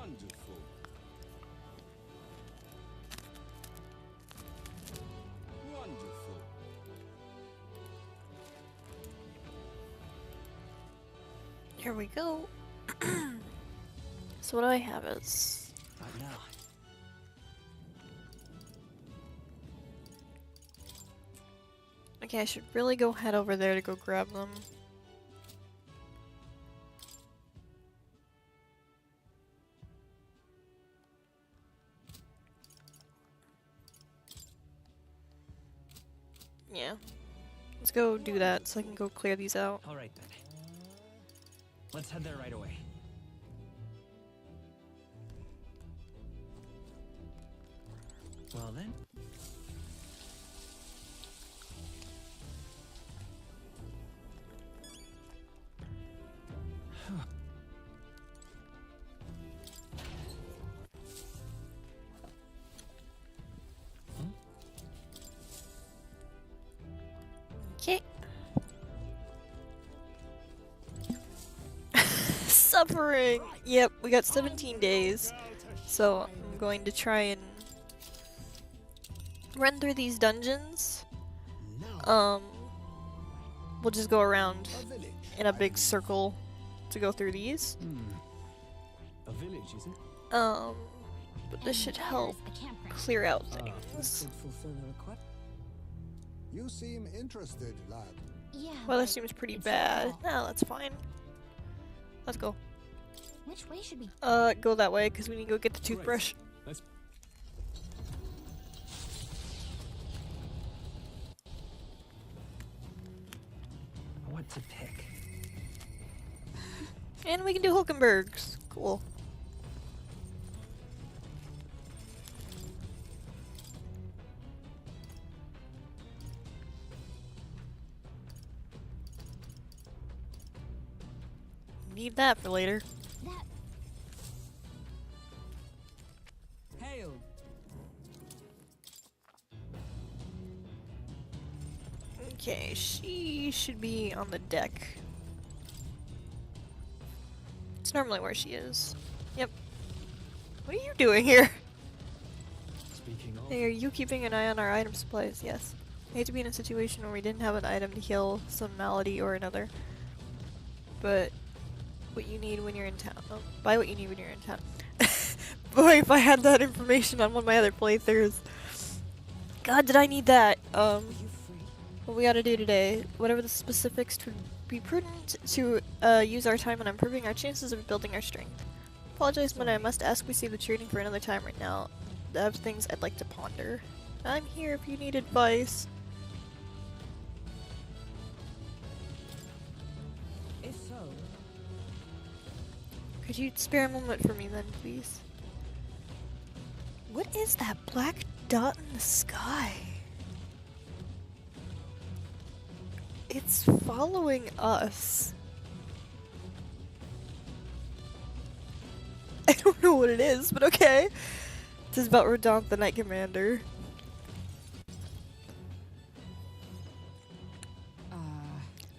Wonderful. Wonderful. Here we go. So what do I have is... Right now. Okay, I should really go head over there to go grab them. Yeah. Let's go do that so I can go clear these out. Alright then. Let's head there right away. Well then. Okay. Suffering! Yep, we got 17 days. So I'm going to try and run through these dungeons. We'll just go around in a big circle to go through these. A village, is it? But this should help clear out things. You seem interested, lad. Yeah. Well, that but seems pretty it's bad. awful. No, that's fine. Let's go. Which way should we? Go that way, because we need to go get the toothbrush. Let's. What to pick? And we can do Hulkenbergs. Cool. Need that for later. That Hail! Okay, she should be on the deck. It's normally where she is. Yep. What are you doing here? Speaking of, Hey, are you keeping an eye on our item supplies? Yes. I hate to be in a situation where we didn't have an item to heal some malady or another. But what you need when you're in town. Oh, buy what you need when you're in town. Boy, if I had that information on one of my other playthroughs. God, did I need that? What we gotta do today, whatever the specifics, to be prudent to use our time on improving our chances of building our strength. Apologize, but I must ask we save the trading for another time right now. I have things I'd like to ponder. I'm here if you need advice. if so, Could you spare a moment for me then, please? What is that black dot in the sky? It's following us. I don't know what it is, but okay. This is about Rodant, the Knight Commander.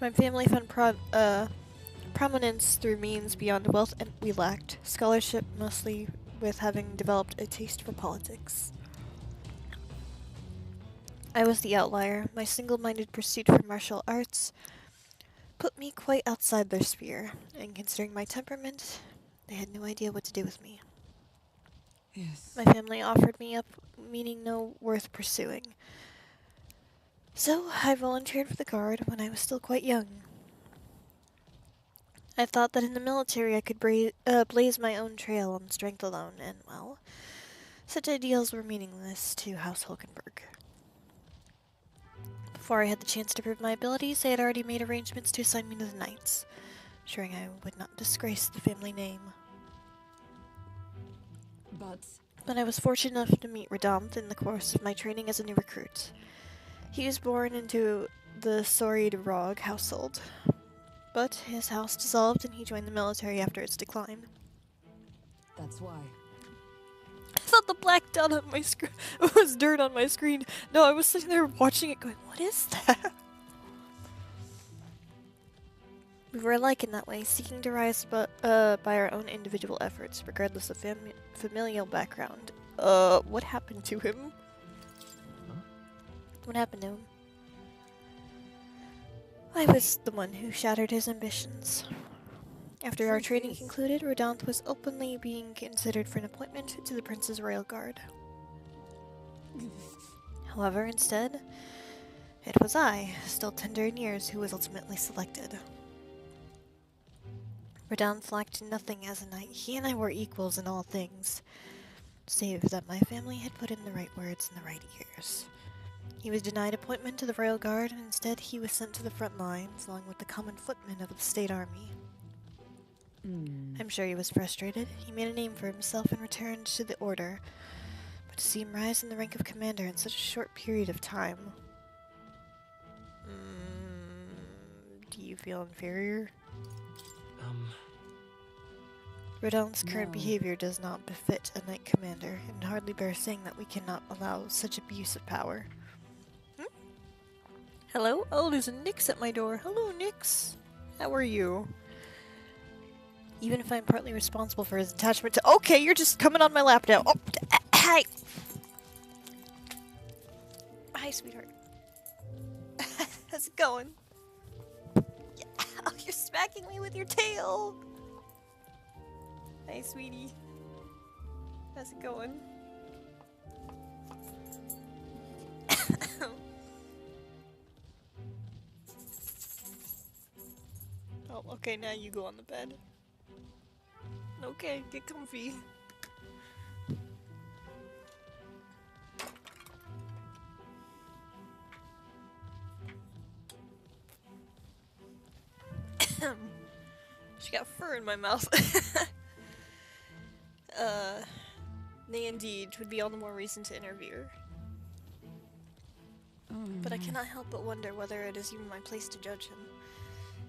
My family found prominence through means beyond wealth, and we lacked scholarship, mostly with having developed a taste for politics. I was the outlier. My single-minded pursuit for martial arts put me quite outside their sphere, and considering my temperament, they had no idea what to do with me. yes. My family offered me up, meaning no worth pursuing. So I volunteered for the Guard when I was still quite young. I thought that in the military I could blaze my own trail on strength alone, and, well, such ideals were meaningless to House Hulkenberg. Before I had the chance to prove my abilities, they had already made arrangements to assign me to the Knights, ensuring I would not disgrace the family name. But I was fortunate enough to meet Radamth in the course of my training as a new recruit. He was born into the Sori de Rog household, but his house dissolved and he joined the military after its decline. That's why. I thought the black dot on my screen was dirt on my screen. No, I was sitting there watching it going, what is that? We were alike in that way, seeking to rise by our own individual efforts, regardless of familial background. What happened to him? What happened to him? I was the one who shattered his ambitions. After our training concluded, Rodanthe was openly being considered for an appointment to the Prince's Royal Guard. However, instead, it was I, still tender in years, who was ultimately selected. Rodanthe lacked nothing as a knight. He and I were equals in all things, save that my family had put in the right words in the right ears. He was denied appointment to the Royal Guard, and instead he was sent to the front lines, along with the common footmen of the state army. I'm sure he was frustrated. He made a name for himself and returned to the Order, but to see him rise in the rank of commander in such a short period of time... do you feel inferior? Rodanthe's current behavior does not befit a knight commander, and hardly bears saying that we cannot allow such abuse of power. Hello? Oh, there's a Nyx at my door. Hello, Nyx. How are you? Even if I'm partly responsible for his attachment to— Okay, you're just coming on my lap now. Oh, hi. Hi, sweetheart. How's it going? Yeah. Oh, you're smacking me with your tail. Hey, sweetie. How's it going? Oh, okay, now you go on the bed. Okay, get comfy. She got fur in my mouth. Nay, indeed, would be all the more reason to interview her. But I cannot help but wonder whether it is even my place to judge him.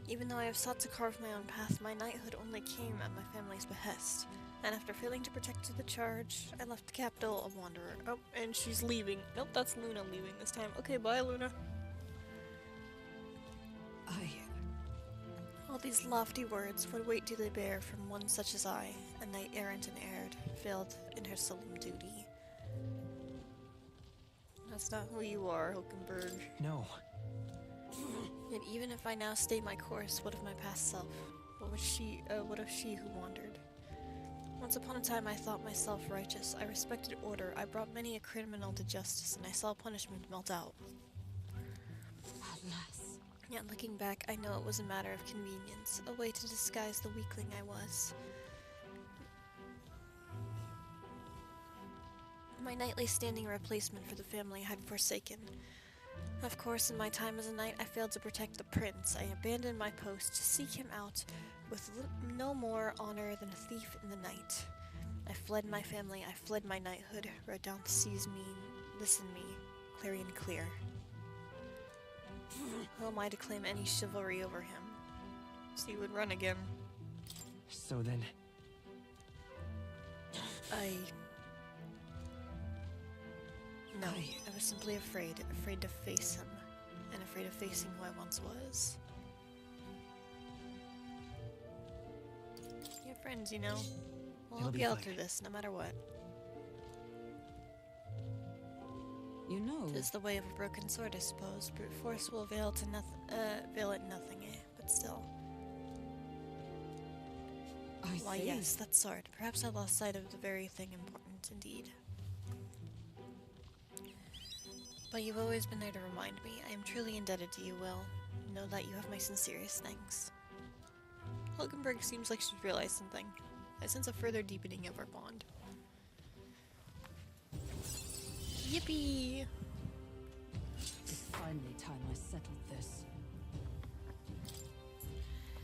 Even though I have sought to carve my own path, my knighthood only came at my family's behest. And after failing to protect the charge, I left the capital a wanderer. Oh, and she's leaving. Nope, that's Luna leaving this time. Okay, bye, Luna. All these lofty words, what weight do they bear from one such as I, a knight errant and erred, failed in her solemn duty? That's not who you are, Hulkenberg. No. Yet even if I now stay my course, what of my past self? What of she who wandered? Once upon a time I thought myself righteous. I respected order. I brought many a criminal to justice, and I saw punishment melt out. Alas. Yet looking back, I know it was a matter of convenience, a way to disguise the weakling I was. My knightly standing replacement for the family I had forsaken. Of course, in my time as a knight, I failed to protect the prince. I abandoned my post to seek him out with no more honor than a thief in the night. I fled my family, I fled my knighthood. Rodanthe sees me, listen me, clarion clear. Who am I to claim any chivalry over him? So he would run again. So then... No, I was simply afraid to face him, and afraid of facing who I once was. You have friends, you know. We'll help you out through this, no matter what. You know. It is the way of a broken sword, I suppose. Brute force will avail it nothing, but still. Why, yes, that sword. Perhaps I lost sight of the very thing important, indeed. But you've always been there to remind me. I am truly indebted to you, Will. Know that you have my sincerest thanks. Hulkenberg seems like she's realized something. I sense a further deepening of our bond. Yippee! It's finally time I settled this.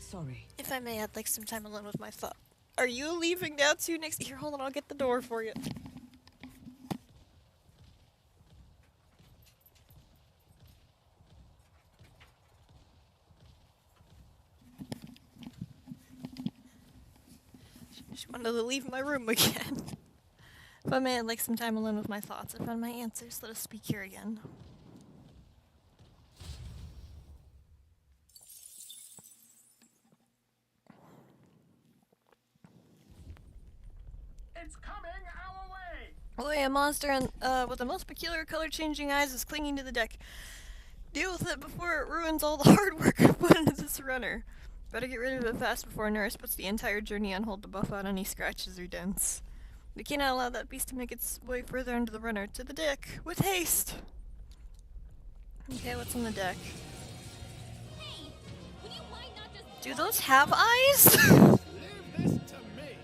Sorry. If I may, I'd like some time alone with my thought. Are you leaving now too next— Here, hold on, I'll get the door for you. She wanted to leave my room again. If I may, I'd like some time alone with my thoughts. I found my answers. Let us speak here again. Oh, a monster with the most peculiar color-changing eyes is clinging to the deck. Deal with it before it ruins all the hard work I put into this runner. Better get rid of it fast before Nurse puts the entire journey on hold to buff out any scratches or dents. We cannot allow that beast to make its way further into the runner. To the deck! With haste! Okay, what's on the deck? Hey, would you mind not just Do those have eyes? Leave this to me.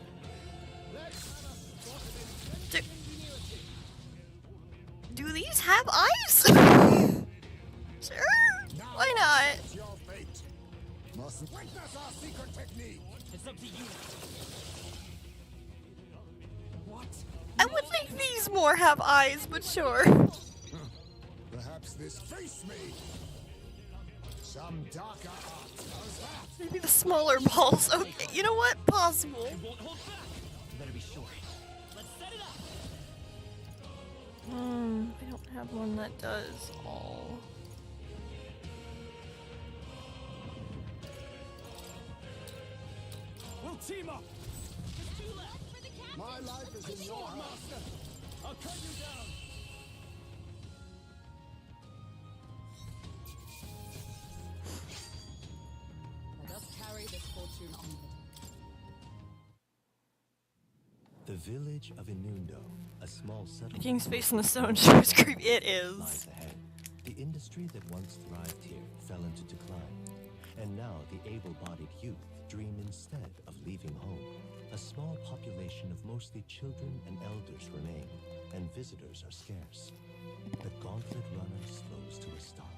Do these have eyes? Sure. Why not? It's your fate. Mustn't witness our secret technique. It's up to you. What? I would think these more have eyes, but sure. Perhaps this face me. Some darker art does that. Maybe the smaller balls. Okay, you know what? Possible. Won't hold back. You better be sure. Let's set it up. I don't have one that does all. We'll team up. Just two left. My life is in your hands. Master, I'll cut you down. Let us carry this fortune onward. The village of Inundo, a small settlement. King's face in the stone sure is creepy. It is. Lies ahead. The industry that once thrived here fell into decline, and now the able-bodied youth dream instead of leaving home. A small population of mostly children and elders remain, and visitors are scarce. The gauntlet runner slows to a stop.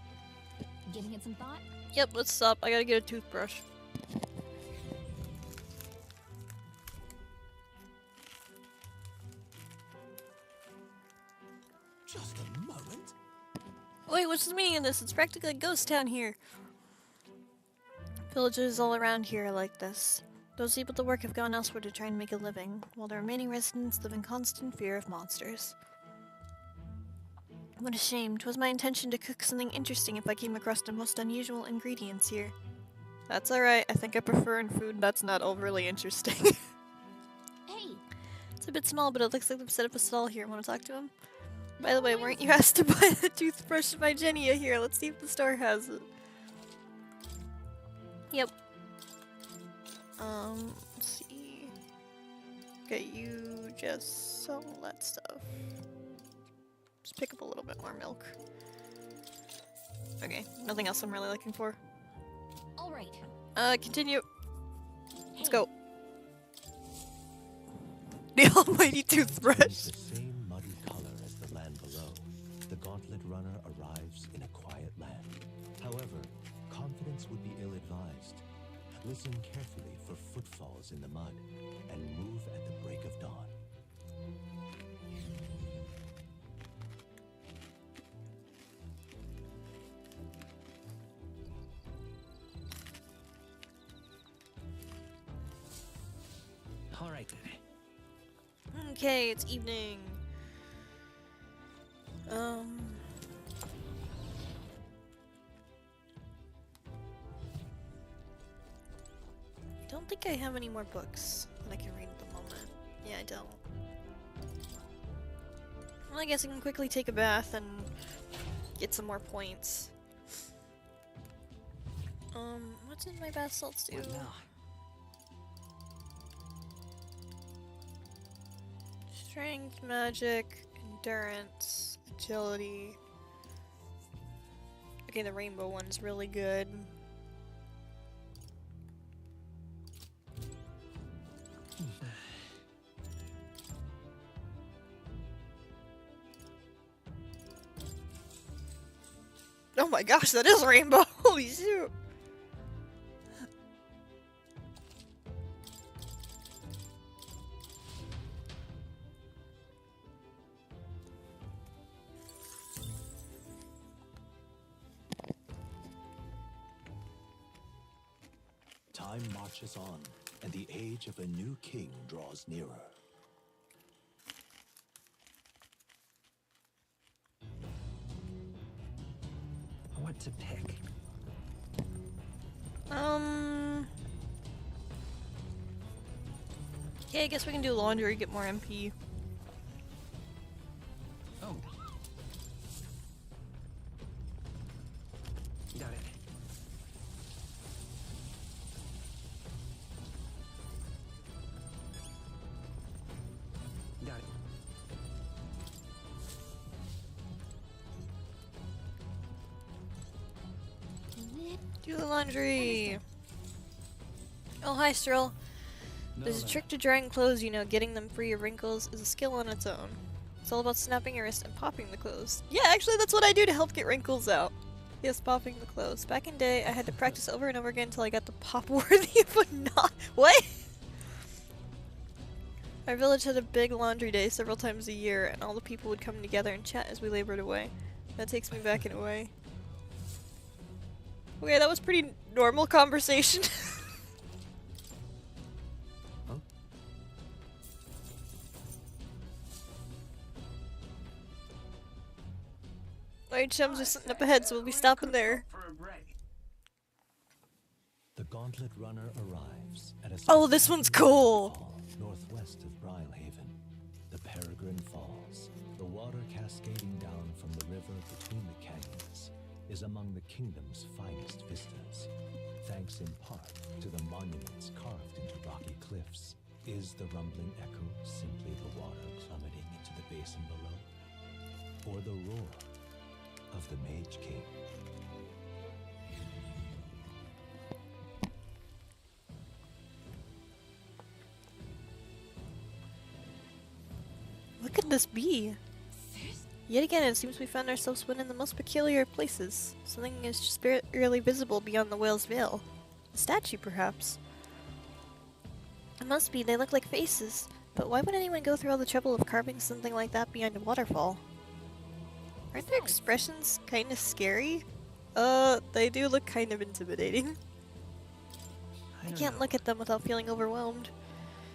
giving it some thought? Yep, let's stop. I gotta get a toothbrush. Just a moment. Wait, what's the meaning of this? It's practically a ghost town here. Villages all around here are like this. Those people at the work have gone elsewhere to try and make a living, while the remaining residents live in constant fear of monsters. What a shame. 'Twas my intention to cook something interesting if I came across the most unusual ingredients here. That's alright. I think I prefer in food that's not overly interesting. Hey, It's a bit small, but it looks like they've set up a stall here. Want to talk to him? By the way, weren't you asked to buy the toothbrush by Genia here? Let's see if the store has it. Yep. Let's see. Okay, you just sell that stuff. Just pick up a little bit more milk. Okay, nothing else I'm really looking for. all right. Continue. Let's Hey, go. The almighty toothbrush. The same muddy color as the land below, the gauntlet runner arrives in a quiet land. However, confidence would be ill-advised. Listen carefully for footfalls in the mud, and move at the break of dawn. All right then. Okay, it's evening. Don't think I have any more books that I can read at the moment. Yeah, I don't. Well, I guess I can quickly take a bath and get some more points. What did my bath salts do? What now? Strength, magic, endurance, agility. Okay, the rainbow one's really good. Oh my gosh, that is rainbow! Holy shoot! Time marches on, and the age of a new king draws nearer. What to pick? Okay, I guess we can do laundry, get more MP. Oh. Got it. Got it. Do the laundry! Oh, hi, Stroll. There's a trick to drying clothes, you know, getting them free of wrinkles is a skill on its own. It's all about snapping your wrist and popping the clothes. Yeah, actually, that's what I do to help get wrinkles out. Yes, popping the clothes. Back in day, I had to practice over and over again until I got the pop worthy of a knot. What? Our village had a big laundry day several times a year, and all the people would come together and chat as we labored away. That takes me back in a way. Okay, that was pretty normal conversation. Huh? My chums are sitting up ahead, so we'll be stopping there. The Gauntlet Runner arrives at a Oh, this one's cool! fall northwest of Brilehaven. The Peregrine Falls, the water cascading down from the river between the canyons, is among the kingdom's finest vistas. Thanks in part to the monuments carved into rocky cliffs. Is the rumbling echo simply the water plummeting into the basin below? Or the roar of the Mage King? What could this be? Yet again, it seems we found ourselves one in the most peculiar places. Something is just barely visible beyond the whale's veil. A statue, perhaps. It must be, they look like faces. But why would anyone go through all the trouble of carving something like that behind a waterfall? Aren't their expressions kinda scary? They do look kind of intimidating. I can't look at them without feeling overwhelmed.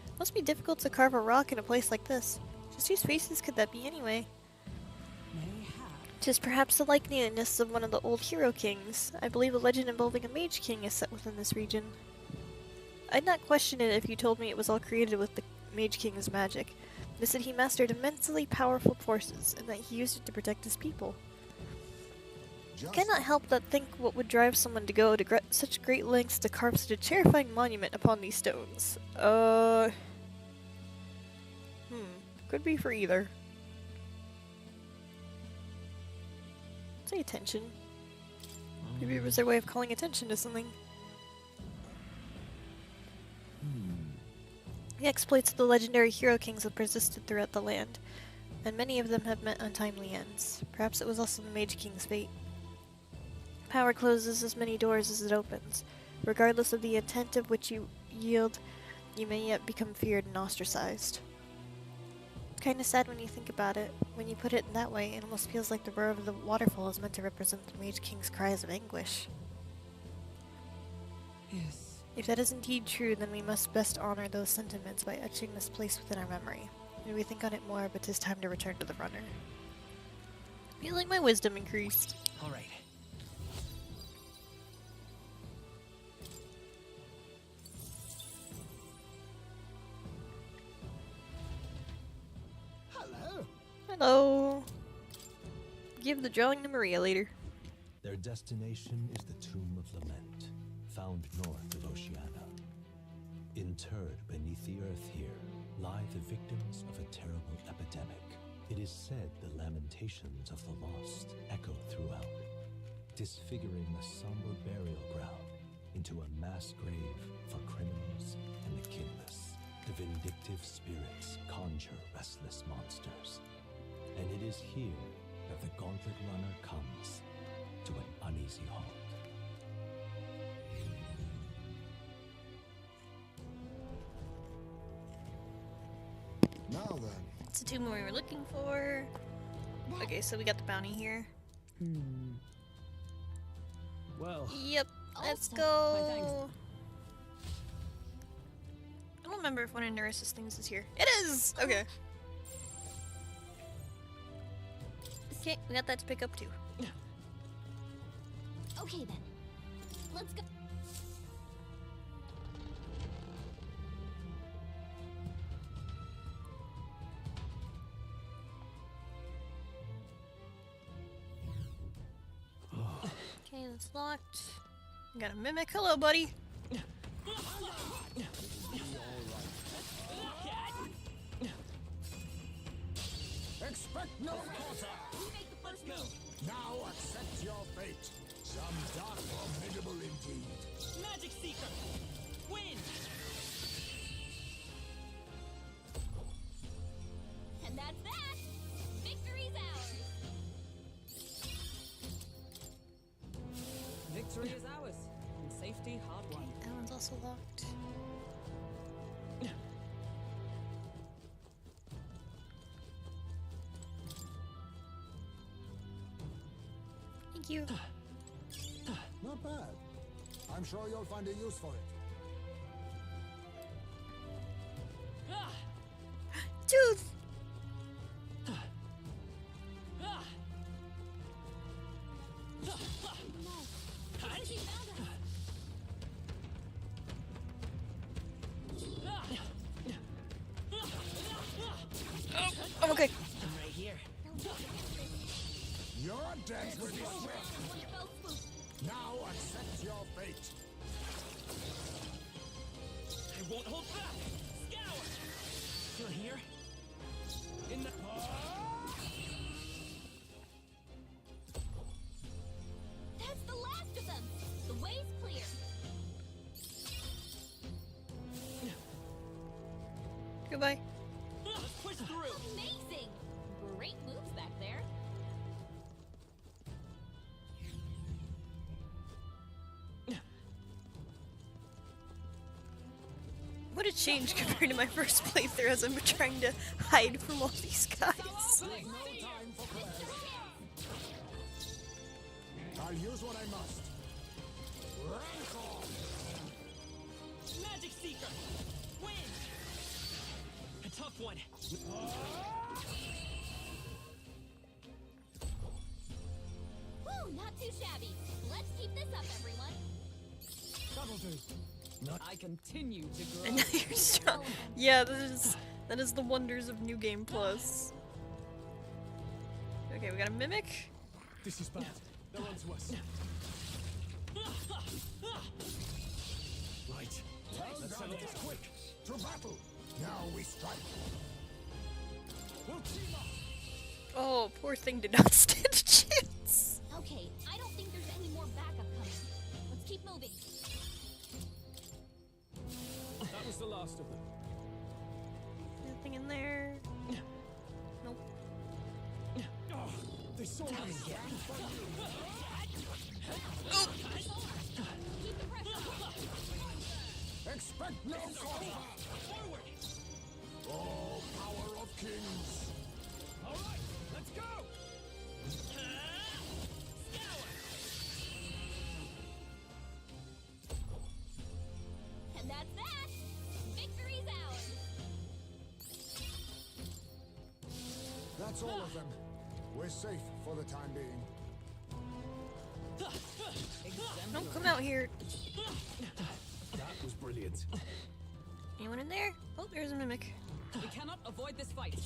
It must be difficult to carve a rock in a place like this. Just whose faces could that be anyway? Tis perhaps the likeness of one of the old hero kings. I believe a legend involving a mage king is set within this region. I'd not question it if you told me it was all created with the mage king's magic. They said he mastered immensely powerful forces, and that he used it to protect his people. I cannot help but think what would drive someone to go to such great lengths to carve such a terrifying monument upon these stones. Could be for either. Say attention. Maybe it was their way of calling attention to something. The exploits of the legendary hero kings have persisted throughout the land, and many of them have met untimely ends. Perhaps it was also the Mage King's fate. Power closes as many doors as it opens. Regardless of the intent of which you yield, you may yet become feared and ostracized. Kinda sad when you think about it. When you put it in that way, it almost feels like the roar of the waterfall is meant to represent the Mage King's cries of anguish. Yes. If that is indeed true, then we must best honor those sentiments by etching this place within our memory. Maybe we think on it more, but 'tis time to return to the runner. Feel like my wisdom increased. All right. Hello. Hello. Give the drawing to Maria later. Their destination is the Tomb of Lament, found north of Oceania. Interred beneath the earth here lie the victims of a terrible epidemic. It is said the lamentations of the lost echo throughout, disfiguring the somber burial ground into a mass grave for criminals and the kinless. The vindictive spirits conjure restless monsters, and it is here that the Gauntlet Runner comes to an uneasy halt. Now then. It's the tomb we were looking for. Okay, so we got the bounty here. Well, Yep, let's Also, my thanks. go. I don't remember if one of Neris's things is here. It is! Okay. Okay, we got that to pick up too. Okay then. Let's go. Okay, that's locked. Got a mimic. Hello, buddy. Expect no quarter. Let's go. Now accept your fate. Some dark formidable indeed. Magic Seeker. Win. And that's that! Victory's ours! Victory is ours, and safety hard won. That one's also locked. Thank you. Not bad. I'm sure you'll find a use for it. Ah! Tooth! Ah! He found us! I'm okay. I'm right here. Your death will be swift. One fell swoop! Now accept your fate. I won't hold back. Scour. Still here? In the. That's the last of them! The way's clear! Goodbye. Let's push through. Amazing! Great moves back there! What a change compared to my first playthrough as I'm trying to hide from all these guys. No time for prayers. I'll use what I must. Rancor! Magic Seeker. Win. A tough one. Woo! Not too shabby! Let's keep this up, everyone! That'll do. I continue to grow. And now you're strong. Yeah, that is the wonders of New Game Plus. Okay, we got a mimic. This is bad. They're on to us. Right. Let's settle this quick. To battle! Now we strike. We'll team up. Oh, poor thing did not stand a chance. Okay, I don't think there's any more backup coming. Let's keep moving. That was the last of them. Nothing in there. Nope. Oh, they saw me. Keep the pressure on! Expect no quarter. Forward. Oh, power of kings. All right, let's go. And that's that! Victory's ours! That's all of them. We're safe for the time being. Don't come out here. That was brilliant. Anyone in there? Oh, there's a mimic. We cannot avoid this fight.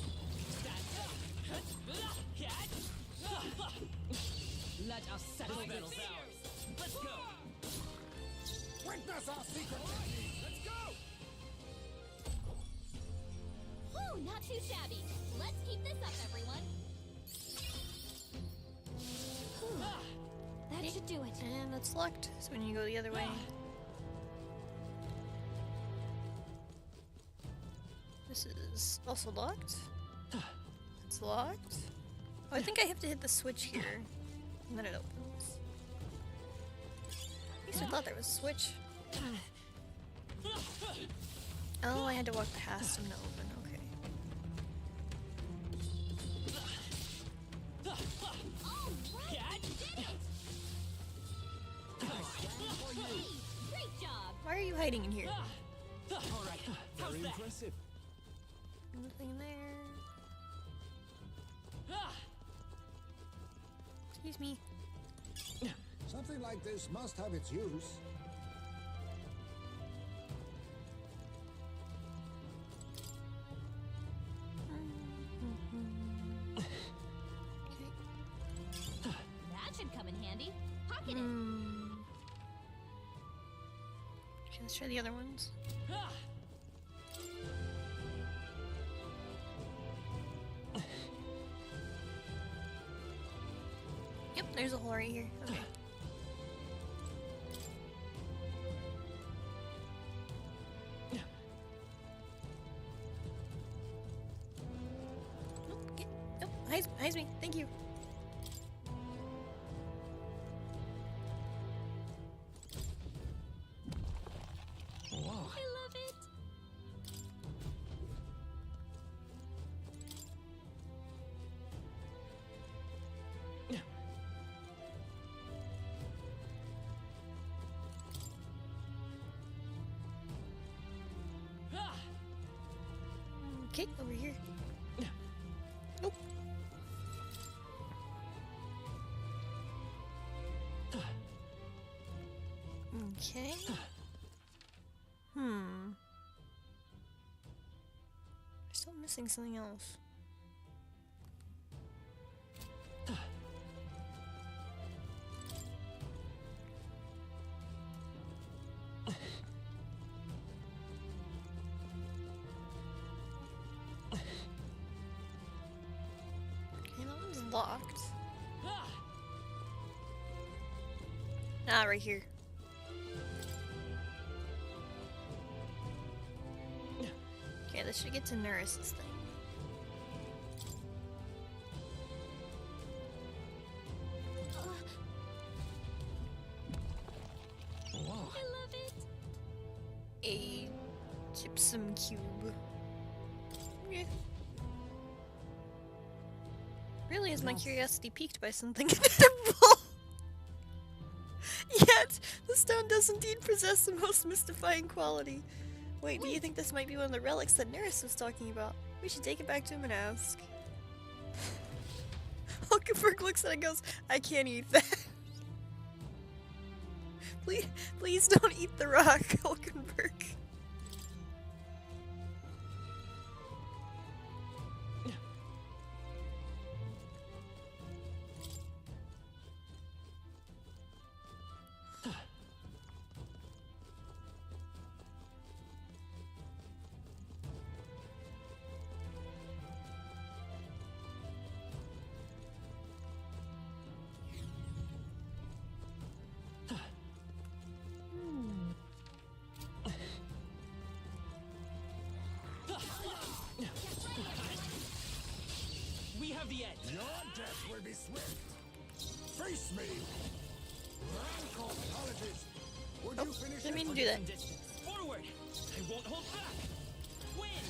Let us settle This this. battle's ours. Let's go. Witness our secret technique. Let's go. Woo! Not too shabby! Let's keep this up, everyone! Whew. That should do it. And that's locked, so when you go the other way. This is also locked. It's locked. Oh, I think I have to hit the switch here. And then it opens. At least I thought there was a switch. Oh, I had to walk past him to open. Okay. Alright! Did it! Hey! Great job! Why are you hiding in here? All right. How's Very that? impressive. Nothing in there. Excuse me. Something like this must have its use. That should come in handy. Pocket it! Let's try the other ones. Ah! Yep, there's a hole right here. Okay. Nope, nope, hides me. Thank you. I love it. Ah! Okay, over here. Nope. Okay. I'm still missing something else. Okay, that one's locked. Ah! Ah, right here. Okay, this should get to Nurse's thing. I love it. A gypsum cube. Yeah. Really is my curiosity piqued by something edible. Yet, the stone does indeed possess the most mystifying quality. Wait, do you think this might be one of the relics that Neris was talking about? We should take it back to him and ask. Hulkenberg looks at it and goes, I can't eat that. Please don't eat the rock, Hulkenberg. We have the edge. Your death will be swift. Face me. Rank apologies. Would you finish Didn't it? mean to do that. Some distance. Forward. I won't hold back. Win.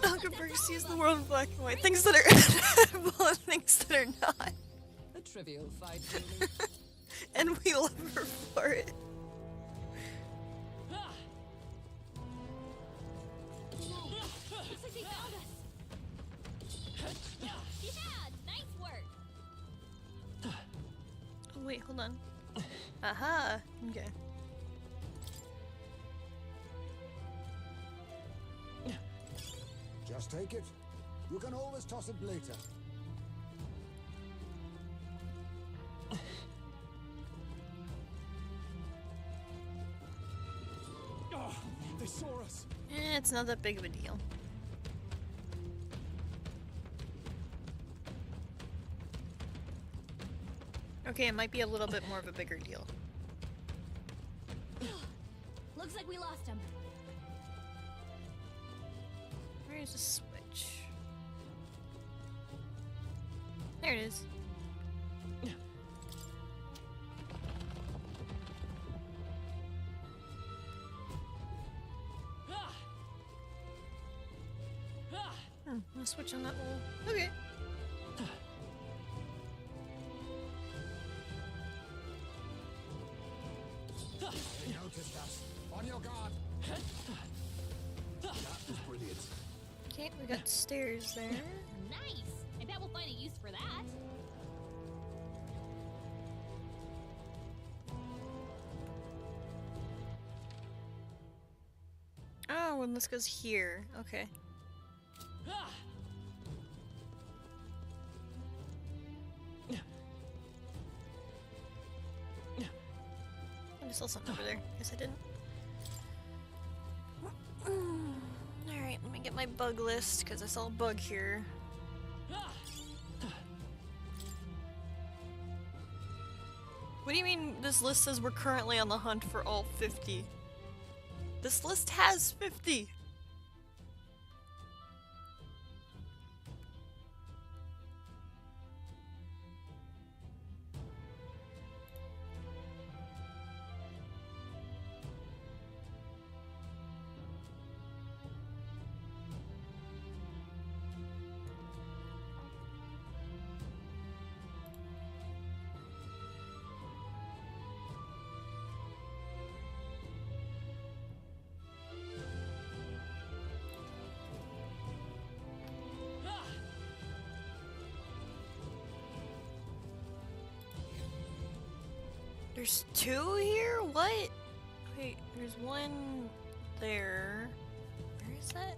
Hulkenberg sees the world in black and white. Things that are edible and things that are not. A trivial fight, really. And we love her for it. Ah! Looks like they found us. Yeah, nice work. Oh, wait, hold on. Aha! Okay. Just take it. You can always toss it later. Oh, they saw us. It's not that big of a deal. Okay, it might be a little bit more of a bigger deal. Looks like we lost him. Where's the switch? There it is. Ah! Ah! No switch on that wall. Okay. They noticed us. On your guard. That was brilliant. Okay, we got stairs there. Nice. I bet we'll find a use for that. Oh, and this goes here. Okay. Ah! I saw something over there. Guess I didn't. Alright, let me get my bug list, because I saw a bug here. What do you mean this list says we're currently on the hunt for all 50? This list has 50! There's 2 here? What? Wait, there's one there. Where is that?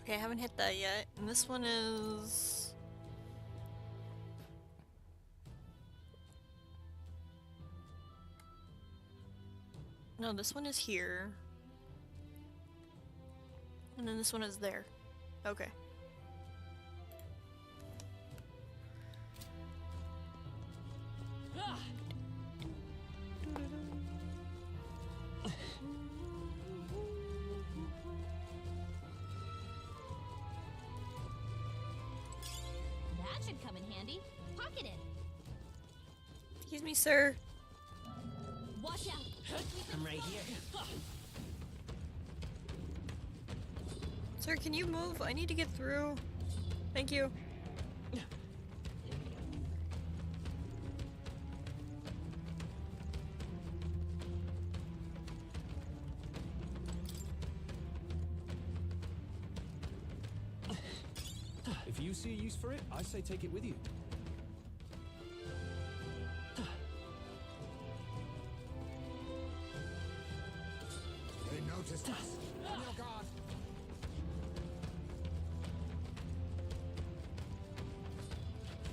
Okay, I haven't hit that yet. And this one is... No, this one is here. And then this one is there. Okay. That should come in handy. Pocket it. Excuse me, sir. Watch out. I'm right here. Sir, can you move? I need to get through. Thank you. If you see a use for it, I say take it with you. They noticed us. On your guard.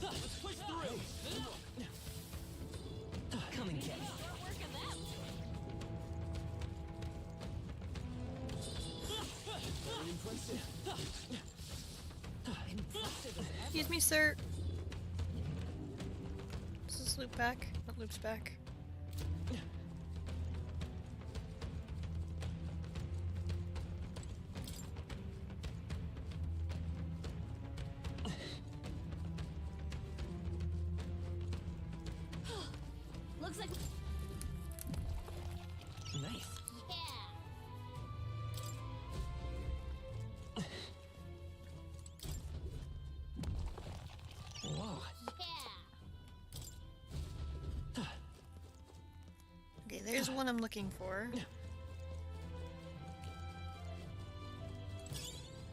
Let's push through. Come and get me. Start working them. Very impressive. Excuse me, sir. Does this loop back? It loops back. Looks like. Nice. Yeah. Whoa. Yeah. Okay, there's one I'm looking for.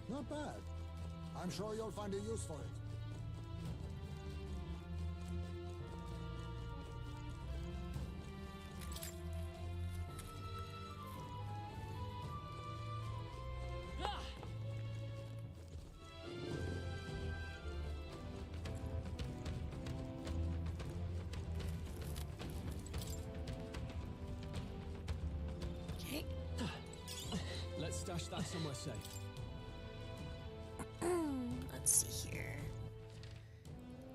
Not bad. I'm sure you'll find a use for it. Okay. Let's stash that somewhere safe. Let's see here.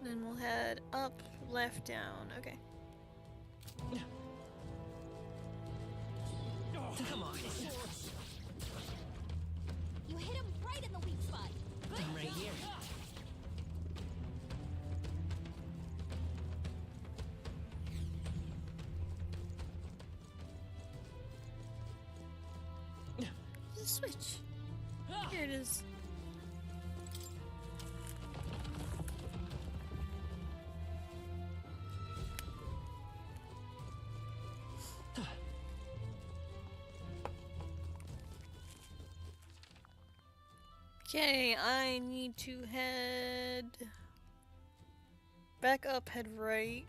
Then we'll head up, left, down. Okay. Come on. You hit him right in the weak spot. I'm right here. There's a switch. Here it is. Okay, I need to head back up, head right.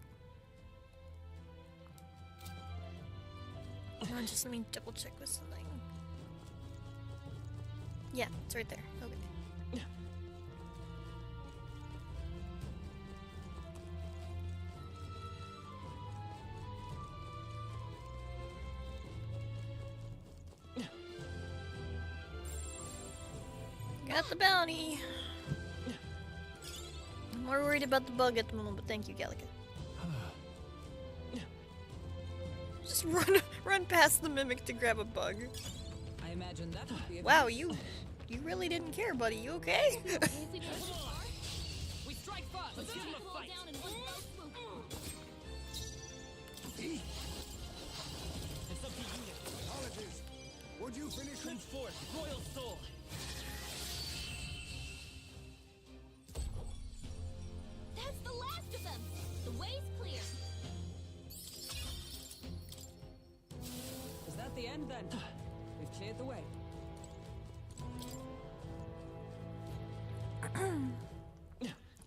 Come on, just let me double check with something. Yeah, it's right there. Okay. Got the bounty. I'm more worried about the bug at the moment, but thank you, Gallica. Just run past the mimic to grab a bug. I imagine that would be a Wow, you really didn't care, buddy. You okay? Okay, if we go too far, We strike first. Let's give him a cool fight. down in one fell swoop. It's up to you now. Apologies. Would you finish Bring it? forth royal soul. That's the last of them. The way's clear. Is that the end then? We've cleared the way.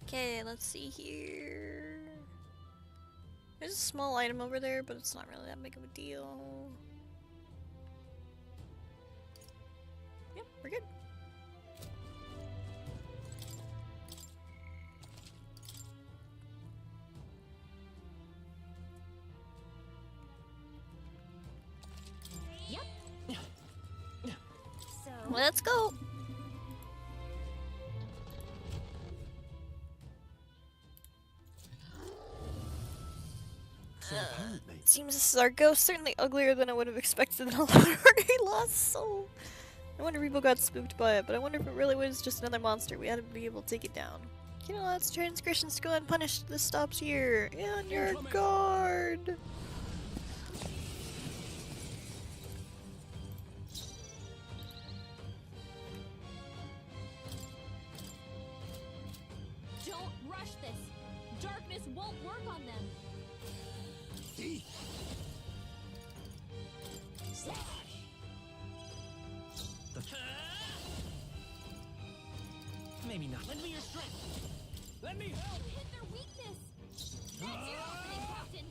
Okay, let's see here. There's a small item over there, but it's not really that big of a deal. Yep, we're good. Yep. So, Let's go. So apparently, Seems this is our ghost. Certainly uglier than I would have expected in a already lost soul. I wonder if people got spooked by it, but I wonder if it really was just another monster. We had to be able to take it down. You know, that's transgressions to go unpunished. This stops here. On your guard. don't rush this. Darkness won't work on them. Maybe not. Lend me your strength. Let me help. You hit their weakness. That's your opening, Captain.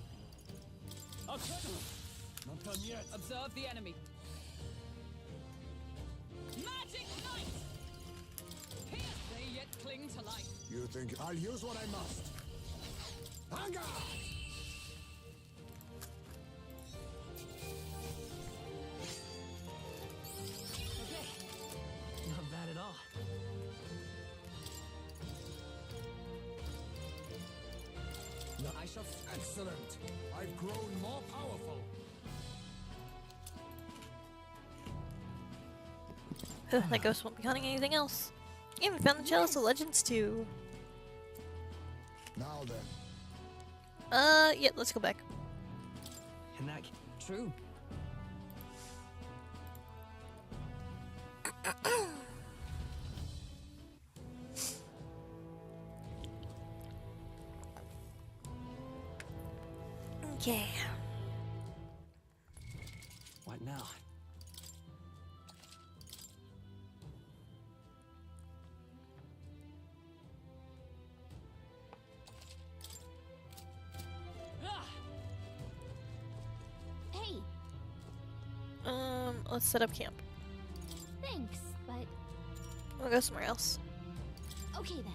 I'll try to. Not done yet. Observe the enemy. Magic Knight. Pierce they yet cling to life. You think I'll use what I must? Hunger! Okay. Not bad at all. No, I shall. Excellent! I've grown more powerful. That ghost won't be hunting anything else. Yeah, we found the Chalice of Legends too. Now then, Yeah, let's go back. And that. True. Okay. What now? Hey, Let's set up camp. thanks, but We'll go somewhere else. okay then.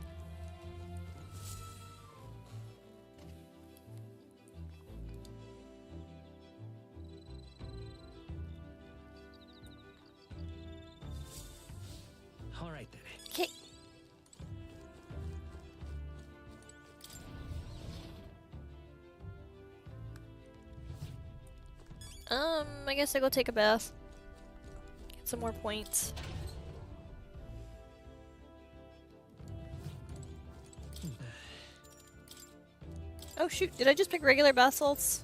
All right then. Okay. I guess I go take a bath. Get some more points. Oh shoot, did I just pick regular bath salts?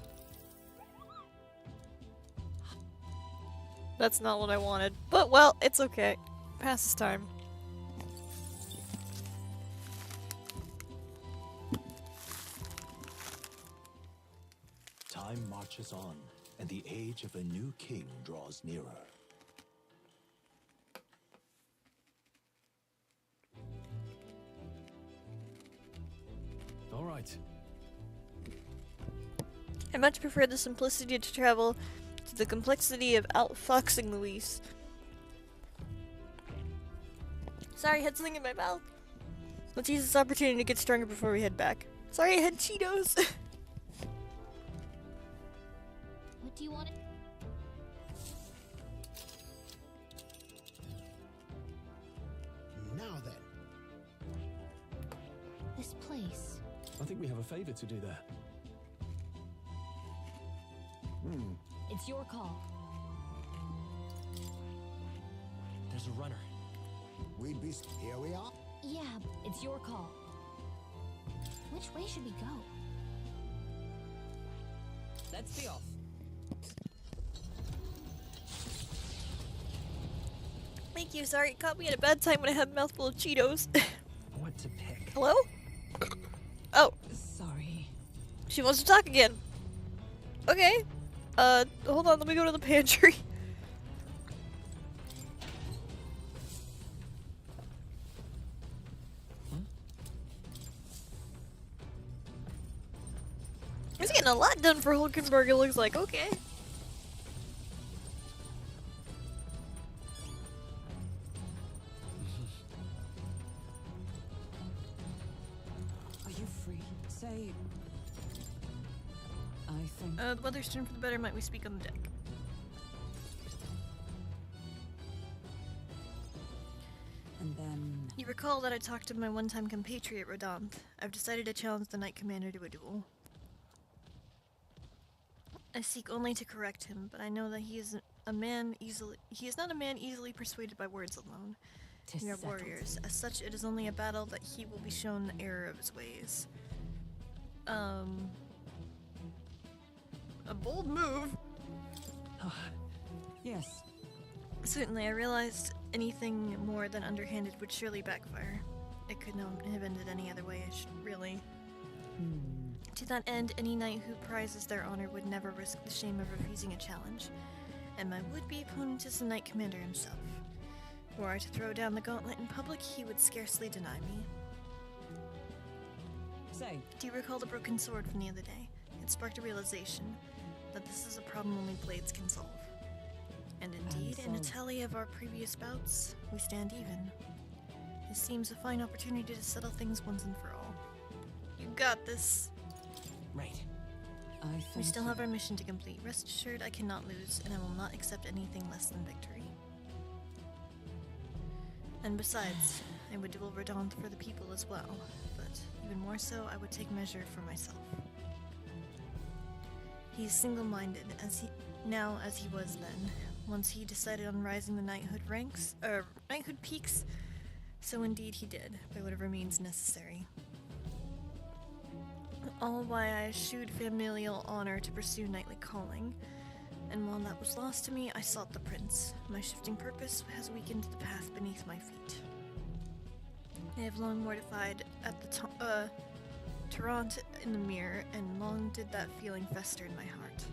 That's not what I wanted. But well, it's okay. Passes time. time marches on, and the age of a new king draws nearer. All right. I much prefer the simplicity to travel to the complexity of outfoxing Luis. Sorry, I had something in my mouth. Let's use this opportunity to get stronger before we head back. Sorry, I had Cheetos. What do you want? think we have a favor to do there. It's your call. There's a runner. We'd be... Here we are. Yeah, it's your call. Which way should we go? Let's be off. Thank you, sorry, it caught me at a bad time when I had a mouthful of Cheetos. What to pick? Hello? Oh, Sorry. she wants to talk again. Okay. Hold on, let me go to the pantry. He's getting a lot done for Hulkenberg, it looks like. Okay. Are you free? Say. I think. The weather's turned for the better. Might we speak on the deck? And then. You recall that I talked to my one-time compatriot Rodant. I've decided to challenge the Knight Commander to a duel. I seek only to correct him, but I know that he is not a man easily persuaded by words alone. Tis We are settled. warriors. As such, it is only a battle that he will be shown the error of his ways. A bold move. Yes. Certainly, I realized anything more than underhanded would surely backfire. It could not have ended any other way, really. To that end, any knight who prizes their honor would never risk the shame of refusing a challenge. And my would-be opponent is the Knight Commander himself. Were I to throw down the gauntlet in public, he would scarcely deny me. Say. Do you recall the broken sword from the other day? It sparked a realization that this is a problem only blades can solve. And indeed, in a so- tally of our previous bouts, we stand even. This seems a fine opportunity to settle things once and for all. You got this. Right. I think. We still have our mission to complete. Rest assured, I cannot lose, and I will not accept anything less than victory. And besides, I would duel Verdant for the people as well, but even more so, I would take measure for myself. He is single-minded, as he was then. Once he decided on rising the knighthood knighthood peaks, so indeed he did, by whatever means necessary. All why I eschewed familial honor to pursue knightly calling, and while that was lost to me, I sought the prince. My shifting purpose has weakened the path beneath my feet. I have long mortified at the Tarrant in the mirror, and long did that feeling fester in my heart.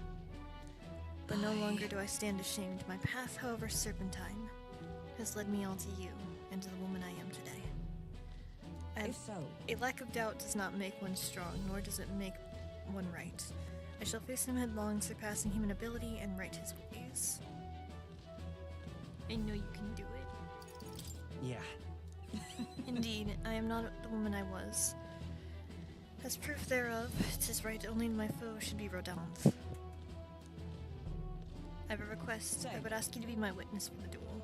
But no longer do I stand ashamed. My path, however serpentine, has led me on to you, and to the woman I am today. If so. A lack of doubt does not make one strong, nor does it make one right. I shall face him headlong, surpassing human ability, and right his ways. I know you can do it. Yeah. Indeed, I am not the woman I was. As proof thereof, 'tis right only my foe should be Rodant. I have a request. I would ask you to be my witness for the duel.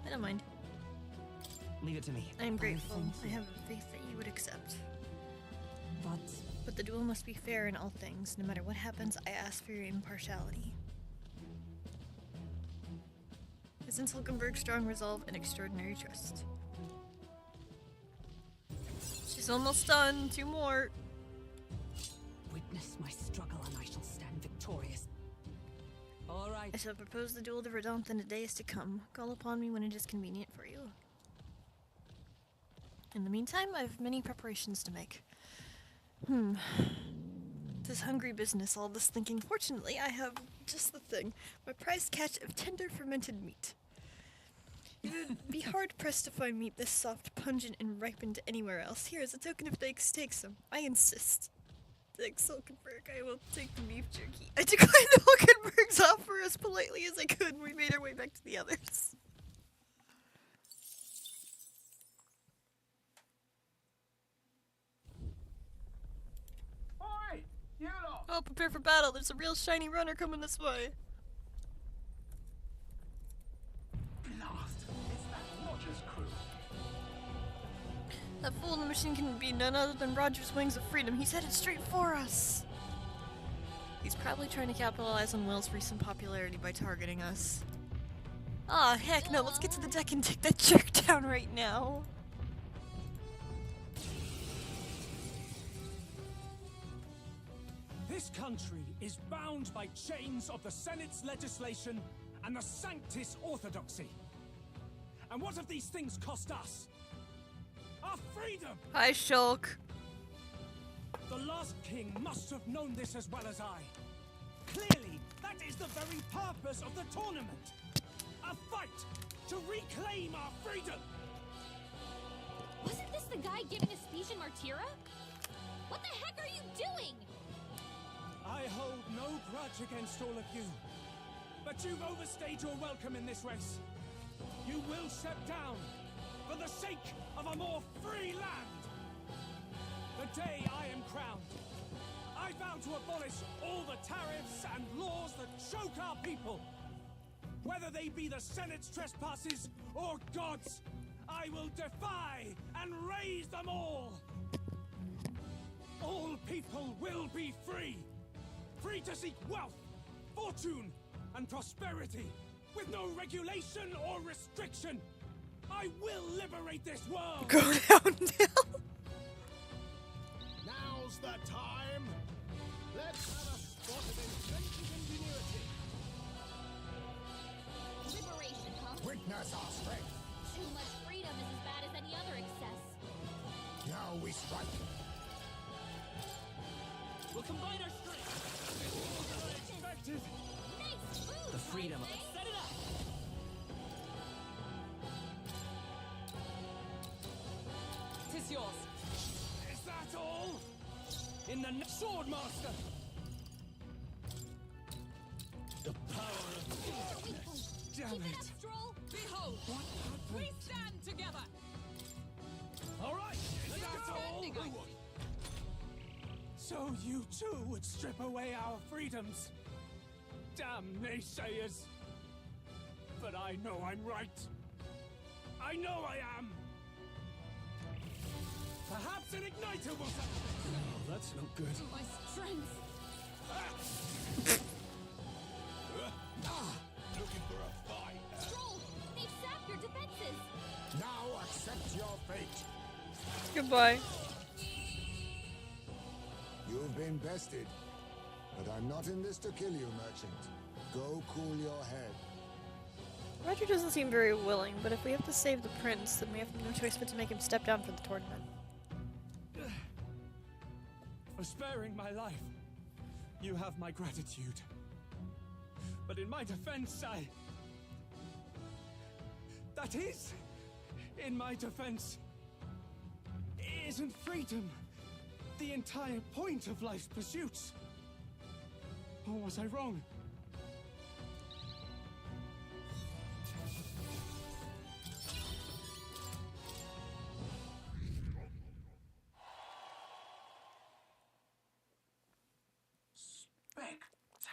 I don't mind. Leave it to me. I am grateful. thank I you. have faith that you would accept. But. But the duel must be fair in all things. No matter what happens, I ask for your impartiality. Isn't Hulkenberg's strong resolve and extraordinary trust? She's almost done. 2 more. Witness my struggle, and I shall stand victorious. All right. I shall propose the duel to Verdant in the days to come. Call upon me when it is convenient for you. In the meantime, I have many preparations to make. This hungry business, all this thinking. Fortunately, I have just the thing. My prized catch of tender fermented meat. You would be hard-pressed to find meat this soft, pungent, and ripened anywhere else. Here is a token of thanks. Take some. I insist. Thanks, Hulkenberg. I will take the beef jerky. I declined Hulkenberg's offer as politely as I could, and we made our way back to the others. Oi! You lot! Oh, prepare for battle. There's a real shiny runner coming this way. Blast! It's that Rogers crew. That fool in the machine can be none other than Roger's Wings of Freedom. He's headed straight for us. He's probably trying to capitalize on Will's recent popularity by targeting us. Aw, heck no, let's get to the deck and take that jerk down right now. This country is bound by chains of the Senate's legislation and the Sanctis Orthodoxy. And what have these things cost us? Our freedom! Hi, Shulk. The last king must have known this as well as I. Clearly, that is the very purpose of the tournament. A fight to reclaim our freedom! Wasn't this the guy giving a speech in Martira? What the heck are you doing? I hold no grudge against all of you. But you've overstayed your welcome in this race. You will step down for the sake of a more free land. The day I am crowned, I vow to abolish all the tariffs and laws that choke our people. Whether they be the Senate's trespasses or God's, I will defy and raise them all. All people will be free. Free to seek wealth, fortune, and prosperity, with no regulation or restriction. I will liberate this world! Go down now. Now's the time. Let's have a spot of inventive ingenuity. Liberation, huh? Witness our strength. Too much freedom is as bad as any other excess. Now we strike. We'll combine our strength. Expected. Nice move, The freedom of Jose. set it up. Tis yours. Is that all? In the sword master. The power of Weak point. damn Keep it it. up, Stroll. Behold, What we happened? stand together. All right. Is that all? Standing on. So you too would strip away our freedoms? Damn naysayers! But I know I'm right. I know I am. Perhaps an igniter will. Oh, that's no good. My strength. Looking for a fight. Stroll, they've sapped your defenses. Now accept your fate. Goodbye. You've been bested, but I'm not in this to kill you, merchant. Go cool your head. Roger doesn't seem very willing, but if we have to save the prince, then we have no choice but to make him step down for the tournament. For sparing my life, you have my gratitude. But in my defense, that is, in my defense, isn't freedom the entire point of life's pursuits? Or was I wrong?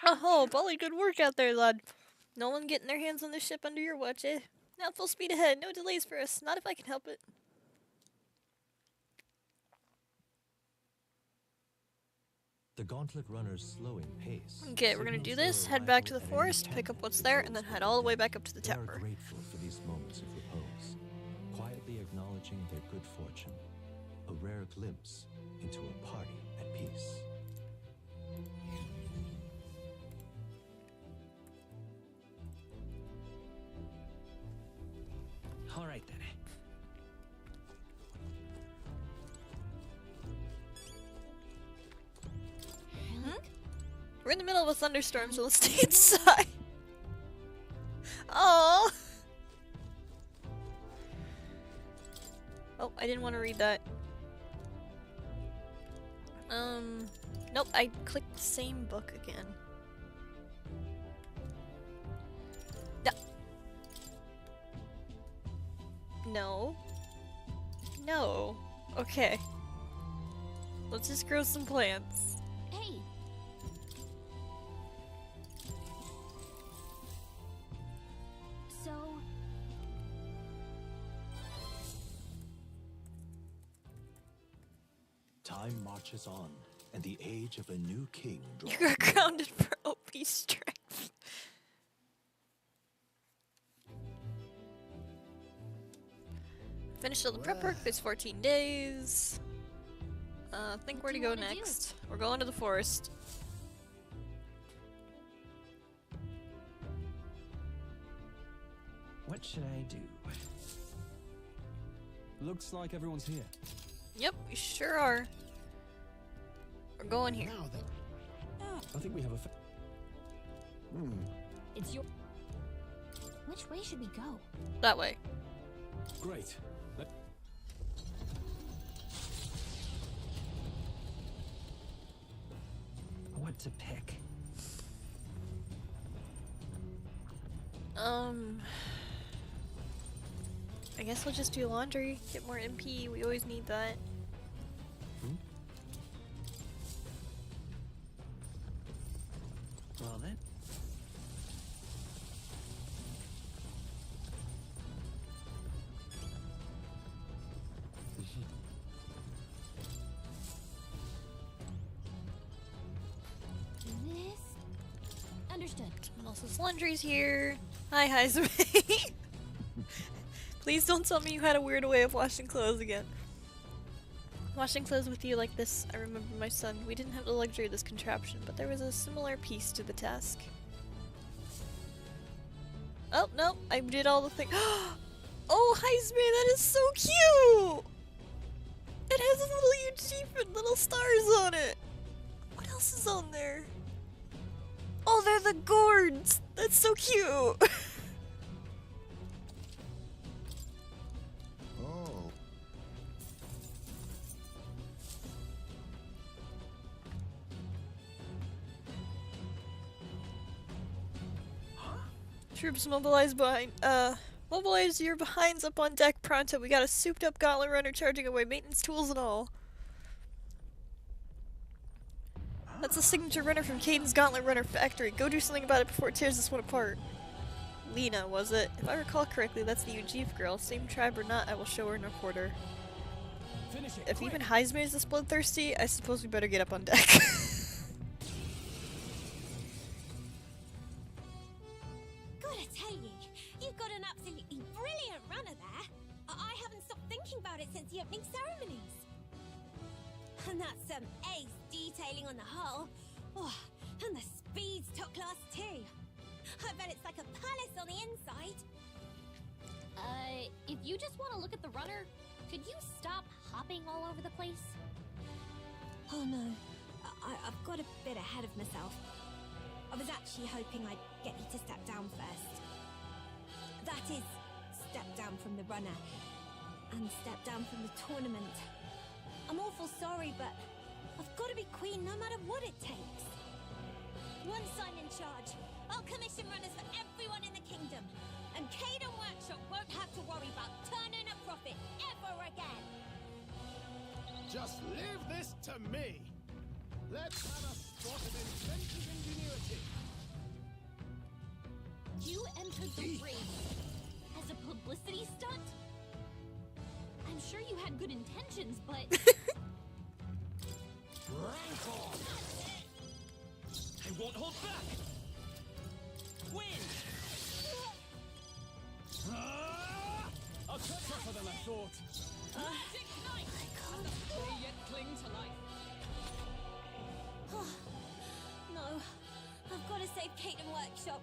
Oh, Bolly, good work out there, lad. No one getting their hands on this ship under your watch, eh? Now full speed ahead, no delays for us. Not if I can help it. The gauntlet runner's slowing pace. Okay, we're gonna do signals this, their head back to arrival the at an forest, pick up what's there, and then head all the way back up to the They are tower. grateful for these moments of repose, quietly acknowledging their good fortune, a rare glimpse into a party at peace. All right then. We're in the middle of a thunderstorm, so let's stay inside. Oh. Oh, I didn't want to read that. Nope, I clicked the same book again. No. No. Okay. Let's just grow some plants. Hey, so Time marches on, and the age of a new king draws You got near. grounded for OP strength. Finished all the prep work. It's 14 days. Think where to What do you go wanna do? next. We're going to the forest. What should I do? Looks like everyone's here. Yep, we sure are. We're going here. Now then. I think we have a. It's your. Which way should we go? That way. Great. What to pick? I guess we'll just do laundry. Get more MP. We always need that. Well then. Do this. Understood. Someone else's laundry's here. Hi, Heisman. Please don't tell me you had a weird way of washing clothes again. Washing clothes with you like this, I remember my son. We didn't have the luxury of this contraption, but there was a similar piece to the task. Oh, no, I did all the things. Oh, Heisman, that is so cute! It has a little UG and little stars on it. What else is on there? Oh, they're the gourds! That's so cute! Oh. Troops mobilized behind, mobilize your behinds up on deck pronto. We got a souped up gauntlet runner charging away, maintenance tools and all. That's a signature runner from Caden's Gauntlet Runner Factory. Go do something about it before it tears this one apart. Lena, was it? If I recall correctly, that's the Ujif girl. Same tribe or not, I will show her and report her. Finish it. If quick. even Heisman is this bloodthirsty, I suppose we better get up on deck. Gotta tell you, you've got an absolutely brilliant runner there. I haven't stopped thinking about it since the opening ceremonies. And that's some ace detailing on the hull. Oh, and the speed's top class too. I bet it's like a palace on the inside. If you just want to look at the runner, could you stop hopping all over the place? Oh no, I've got a bit ahead of myself. I was actually hoping I'd get you to step down first. That is, step down from the runner and step down from the tournament. I'm awful sorry, but I've got to be queen no matter what it takes. Once I'm in charge, I'll commission runners for everyone in the kingdom. And Caden Workshop won't have to worry about turning a profit ever again. Just leave this to me. Let's have a sport of inventive ingenuity. You entered the race as a publicity stunt? I'm sure you had good intentions, but... Rancor! I won't hold back. Win. I'll cut tougher than I thought. Ignite! They yet cling to life. No, I've got to save Caden Workshop.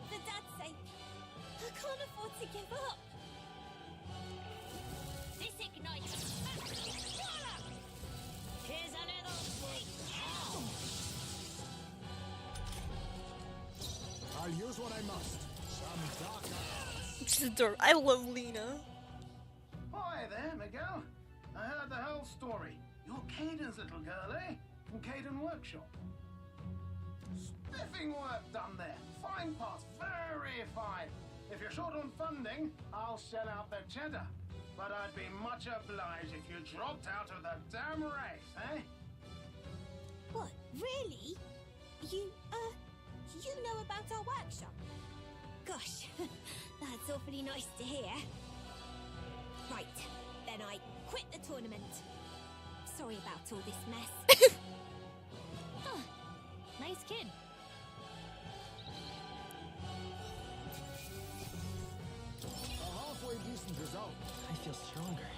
For Dad's sake. I can't afford to give up. Disignite! Here's a little sweet hell! I'll use what I must. Some dark arts. She's adorable. I love Lena. Hi there, Miguel. I heard the whole story. You're Caden's little girl, eh? From Caden Workshop. Spiffing work done there. Fine parts, very fine. If you're short on funding, I'll shell out the cheddar. But I'd be much obliged if you dropped out of the damn race, eh? What, really? You know about our workshop? Gosh, that's awfully nice to hear. Right, then I quit the tournament. Sorry about all this mess. Huh. Nice kid. A halfway decent result. I feel stronger.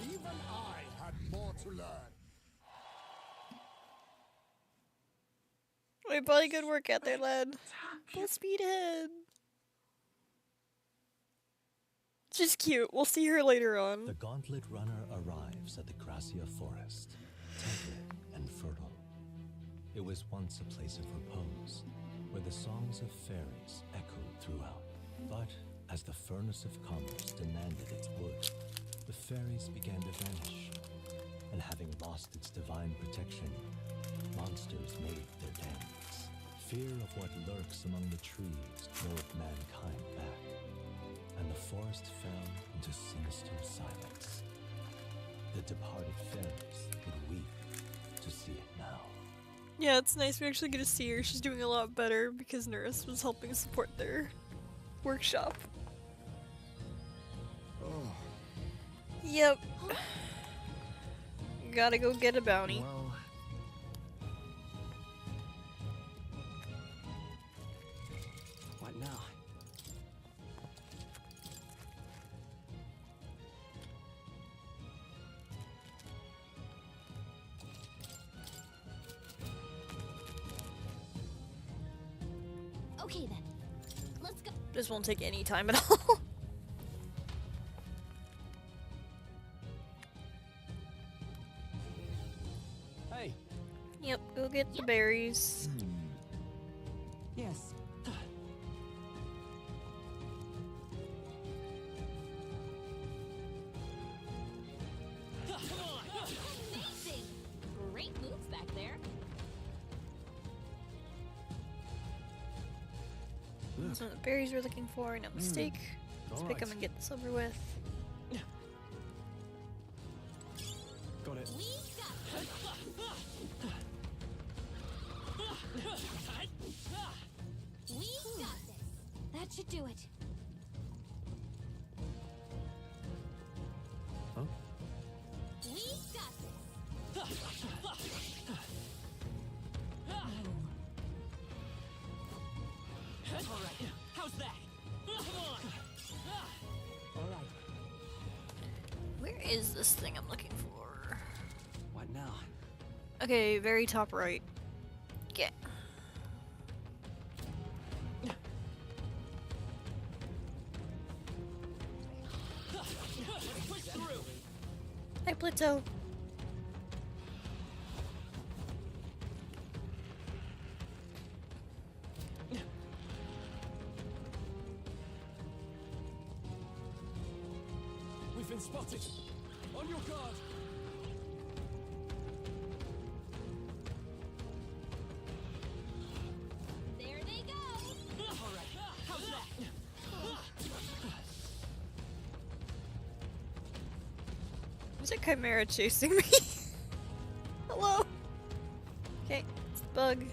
Even I had more to learn. Wait, probably good work out there, lad. Full speed ahead. She's cute. We'll see her later on. The Gauntlet Runner arrives at the Gracia Forest, temperate and fertile. It was once a place of repose, where the songs of fairies echoed throughout. But as the furnace of commerce demanded its wood, the fairies began to vanish. And having lost its divine protection, monsters made their dens. Fear of what lurks among the trees drove mankind back, and the forest fell into sinister silence. The departed fairies would weep to see it now. Yeah, it's nice we actually get to see her. She's doing a lot better because Nurse was helping support their workshop. Oh, Yep. Gotta go get a bounty. Well, what now? Okay then. Let's go. This won't take any time at all. Hey. Yep, go get the berries. Yes. Amazing. Great moves back there. Those are the berries we're looking for, no mistake. Let's pick them and get this over with. Got it. We got We got this. That should do it. Huh? We got this. All right. How's that? Come on. All right. Where is this thing I'm looking for? What now? Okay, very top right. Get. Push through. Hi, Plateau. We've been spotted. On your guard. There they go. All right. How's that? There's a chimera chasing me. Hello. Okay, it's a bug.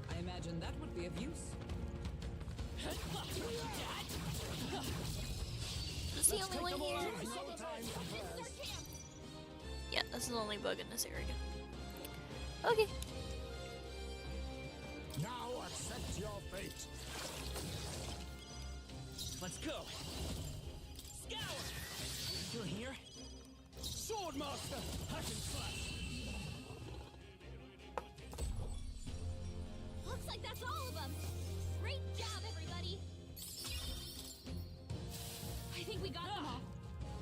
I imagine that would be of use. Is this the only one here? Yeah, that's the only bug in this area. Okay. now accept your fate. Let's go. Scour. Still here? Swordmaster. Hack and slash. Looks like that's all of them. Great job, everybody. I think we got them all.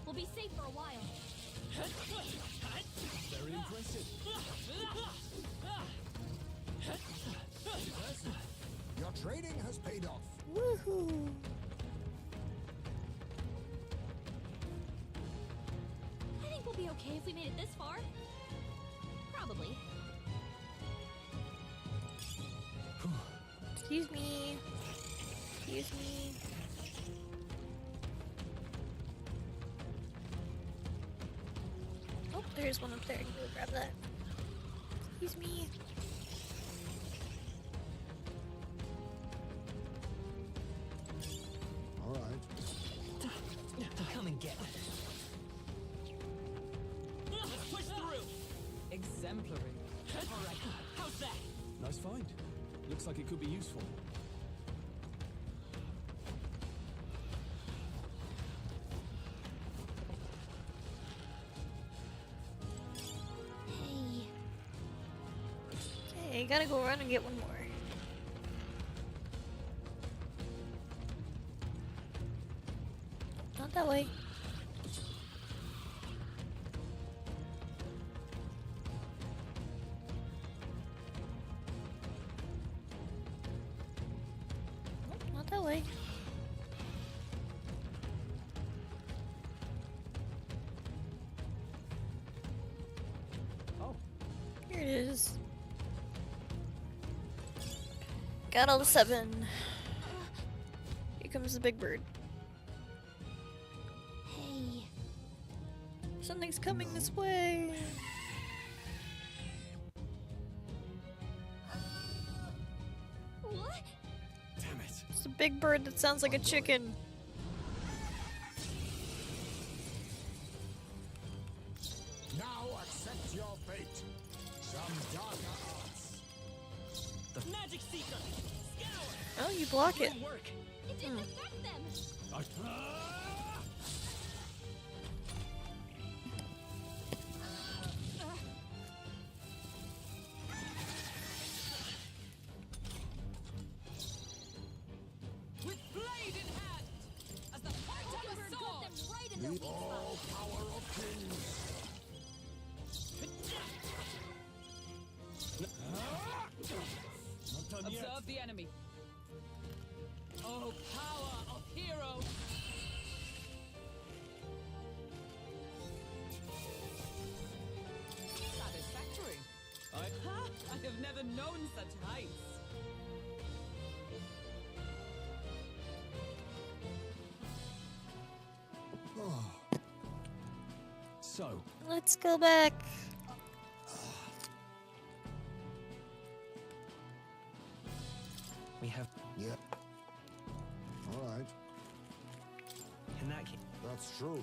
We'll be safe for a while. Very impressive. Your training has paid off. Woohoo. I think we'll be okay if we made it this far. Probably. Excuse me. Excuse me. Oh, there's one up there. I can go grab that. Excuse me. All right. Come and get Looks like it could be useful. Hey. Okay, gotta go run and get one more. Not that way. Nope, not that way. Oh, Here it is. Got all the 7. Here comes the big bird. Hey. Something's coming this way. What? damn it. It's a big bird that sounds like a chicken. Now accept your fate. Some darker arts. Magic Seeker! Scour! Oh, you block it. Good work! It didn't affect them. With blade in hand, as the point of a Got sword. them right in their weak All spot. power of kings. Not done yet. Observe the enemy. Oh, power of heroes! Satisfactory. I have never known such heights. So, Let's go back. We have. Yeah. All right. In that case. That's true.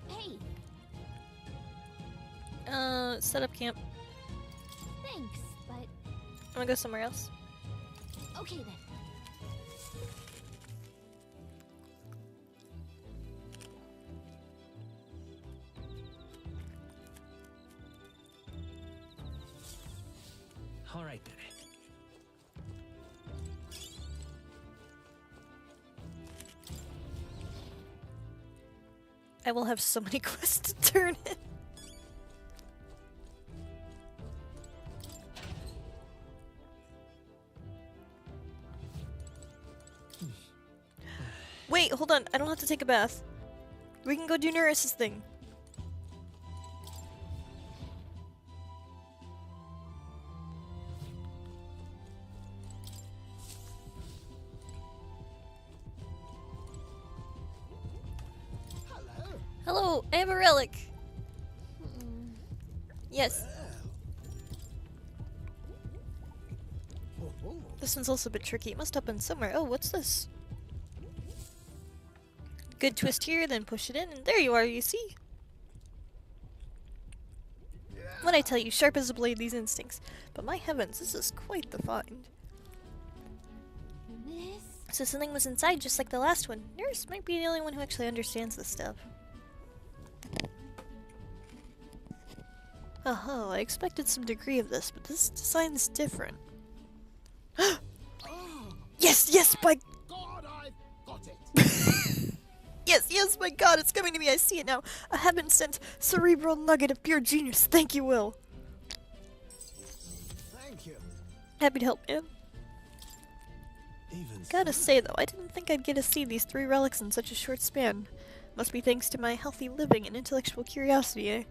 Hey, Set up camp. thanks, but I'm gonna go somewhere else. okay then. All right then. I will have so many quests to turn in. Wait, hold on. I don't have to take a bath. We can go do Neris's thing. Hello. Hello, I have a relic. Hmm. Yes. Oh, This one's also a bit tricky. It must have been somewhere. Oh, what's this? Good twist here, then push it in, and there you are, you see? When I tell you, sharp as a blade, these instincts. But my heavens, this is quite the find. This? So something was inside just like the last one. Nurse might be the only one who actually understands this stuff. Oh, I expected some degree of this, but this design's different. Yes, yes, by God, I've got it. yes, yes, my god, it's coming to me. I see it now. A heaven-sent cerebral nugget of pure genius. Thank you, Will. Thank you. Happy to help, man. Even Gotta say, though, I didn't think I'd get to see these 3 relics in such a short span. Must be thanks to my healthy living and intellectual curiosity, eh?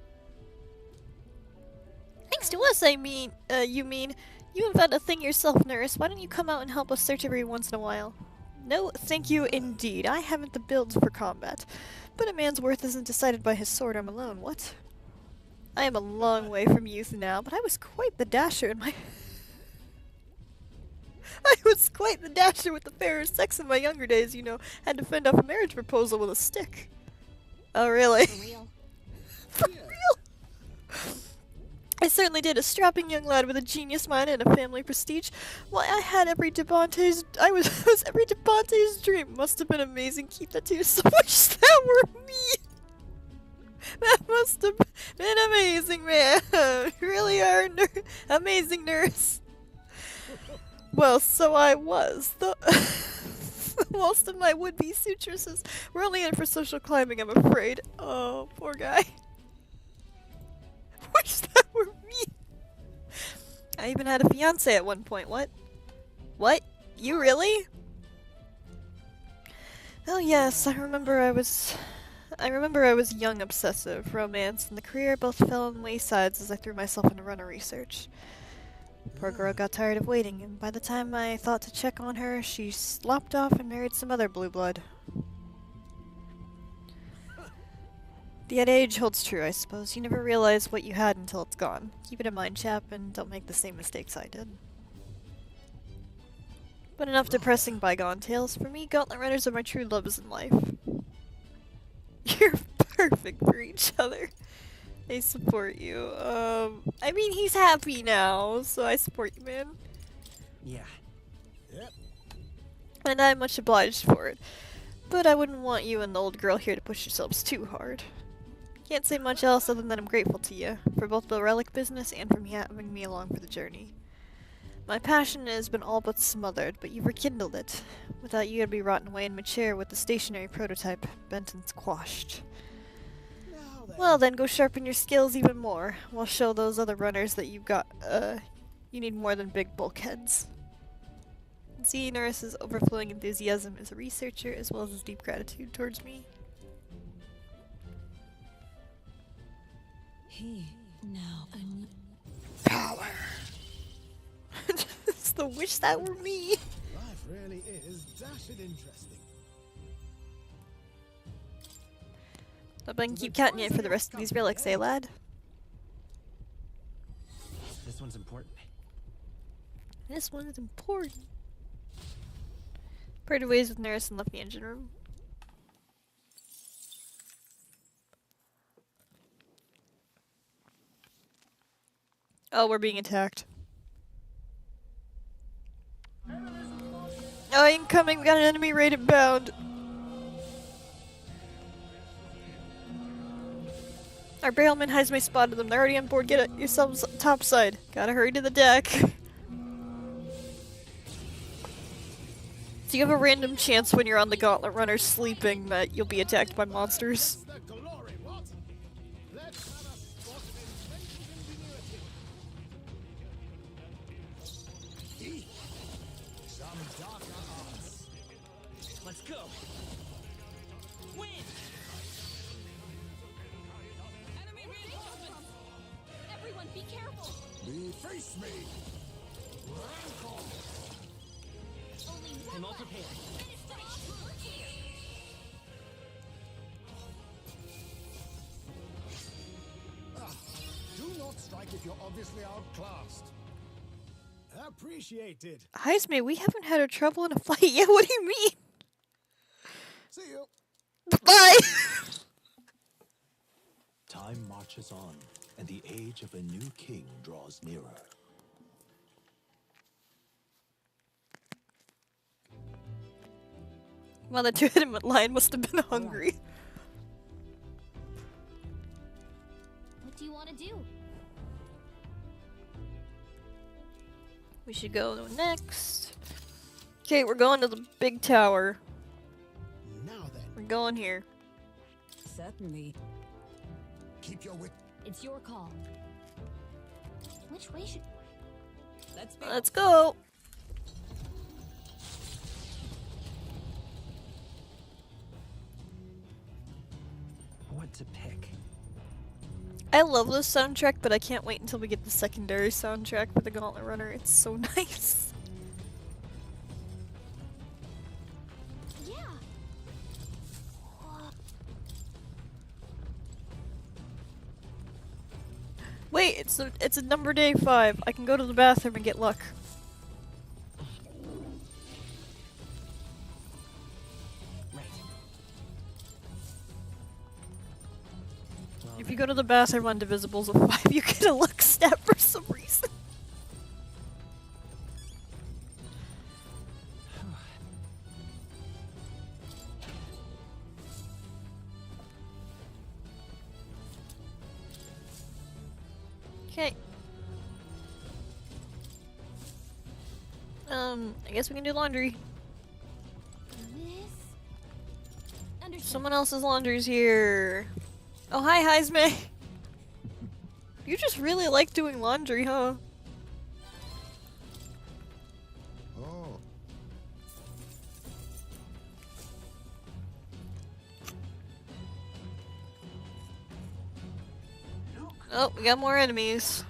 Thanks to us, I mean, you mean? You invent a thing yourself, nurse. Why don't you come out and help us search every once in a while? No, thank you indeed. I haven't the builds for combat. But a man's worth isn't decided by his sword arm alone, what? I am a long way from youth now, but I was quite the dasher in my... I was quite the dasher with the fairer sex in my younger days, you know. Had to fend off a marriage proposal with a stick. Oh, really? For real. For real. I certainly did. A strapping young lad with a genius mind and a family prestige. Why, I had every Debante's. I was every Debante's dream. Must have been amazing. Keep that to yourself. I wish that were me. That must have been amazing, man. You really are a amazing nurse. Well, so I was. Most of my would-be sutresses were only in for social climbing, I'm afraid. Oh, poor guy. Wish that were me. I even had a fiance at one point. What? What? You really? Oh yes, I remember I was young, obsessive. Romance and the career both fell on waysides as I threw myself into runner research. Poor girl got tired of waiting, and by the time I thought to check on her, she slopped off and married some other blue blood. The adage holds true, I suppose. You never realize what you had until it's gone. Keep it in mind, chap, and don't make the same mistakes I did. But enough depressing bygone tales. For me, gauntlet runners are my true loves in life. You're perfect for each other. They support you. I mean, he's happy now, so I support you, man. Yeah. Yep. And I'm much obliged for it. But I wouldn't want you and the old girl here to push yourselves too hard. Can't say much else other than I'm grateful to you, for both the relic business and for having me along for the journey. My passion has been all but smothered, but you've rekindled it. Without you, I'd be rotting away in my chair with the stationary prototype, bent and squashed. Well then, go sharpen your skills even more. We'll show those other runners that you've got, you need more than big bulkheads. See Norris's overflowing enthusiasm as a researcher, as well as his deep gratitude towards me. He now and Power! It's the wish that were me! Life really is dashed interesting. Hope I can keep counting it for the rest of these relics, eh, lad? This one's important. This one is important. Parted ways with Norris and left the engine room. Oh, we're being attacked. Oh, incoming! We got an enemy raid inbound. Our barrelman has me spotted them. They're already on board. Get it yourselves topside. Gotta hurry to the deck. So you have a random chance when you're on the gauntlet runner sleeping that you'll be attacked by monsters. Let's go. Win. Enemy reinforcements! Everyone, be careful! Face me! Only one I'm all left. prepared. Finish the monster here! Do not strike if you're obviously outclassed. Appreciated. Heisme, we haven't had our trouble in a fight yet. What do you mean? See you. Bye! Time marches on, and the age of a new king draws nearer. Well, the two-headed lion must have been hungry. What do you want to do? We should go next. Okay, we're going to the big tower. Now then, We're going here. certainly. keep your wit. It's your call. Which way should... Let's be Let's go! What to pick? I love this soundtrack, but I can't wait until we get the secondary soundtrack for the Gauntlet Runner. It's so nice. Yeah! Wait, it's a number day 5. I can go to the bathroom and get luck. Right. Well, If you go to the bathroom on Divisibles of 5, you get a luck stat for some reason. Okay. I guess we can do laundry. Someone else's laundry's here. Oh, hi, Heisme. You just really like doing laundry, huh? Oh. Oh, we got more enemies.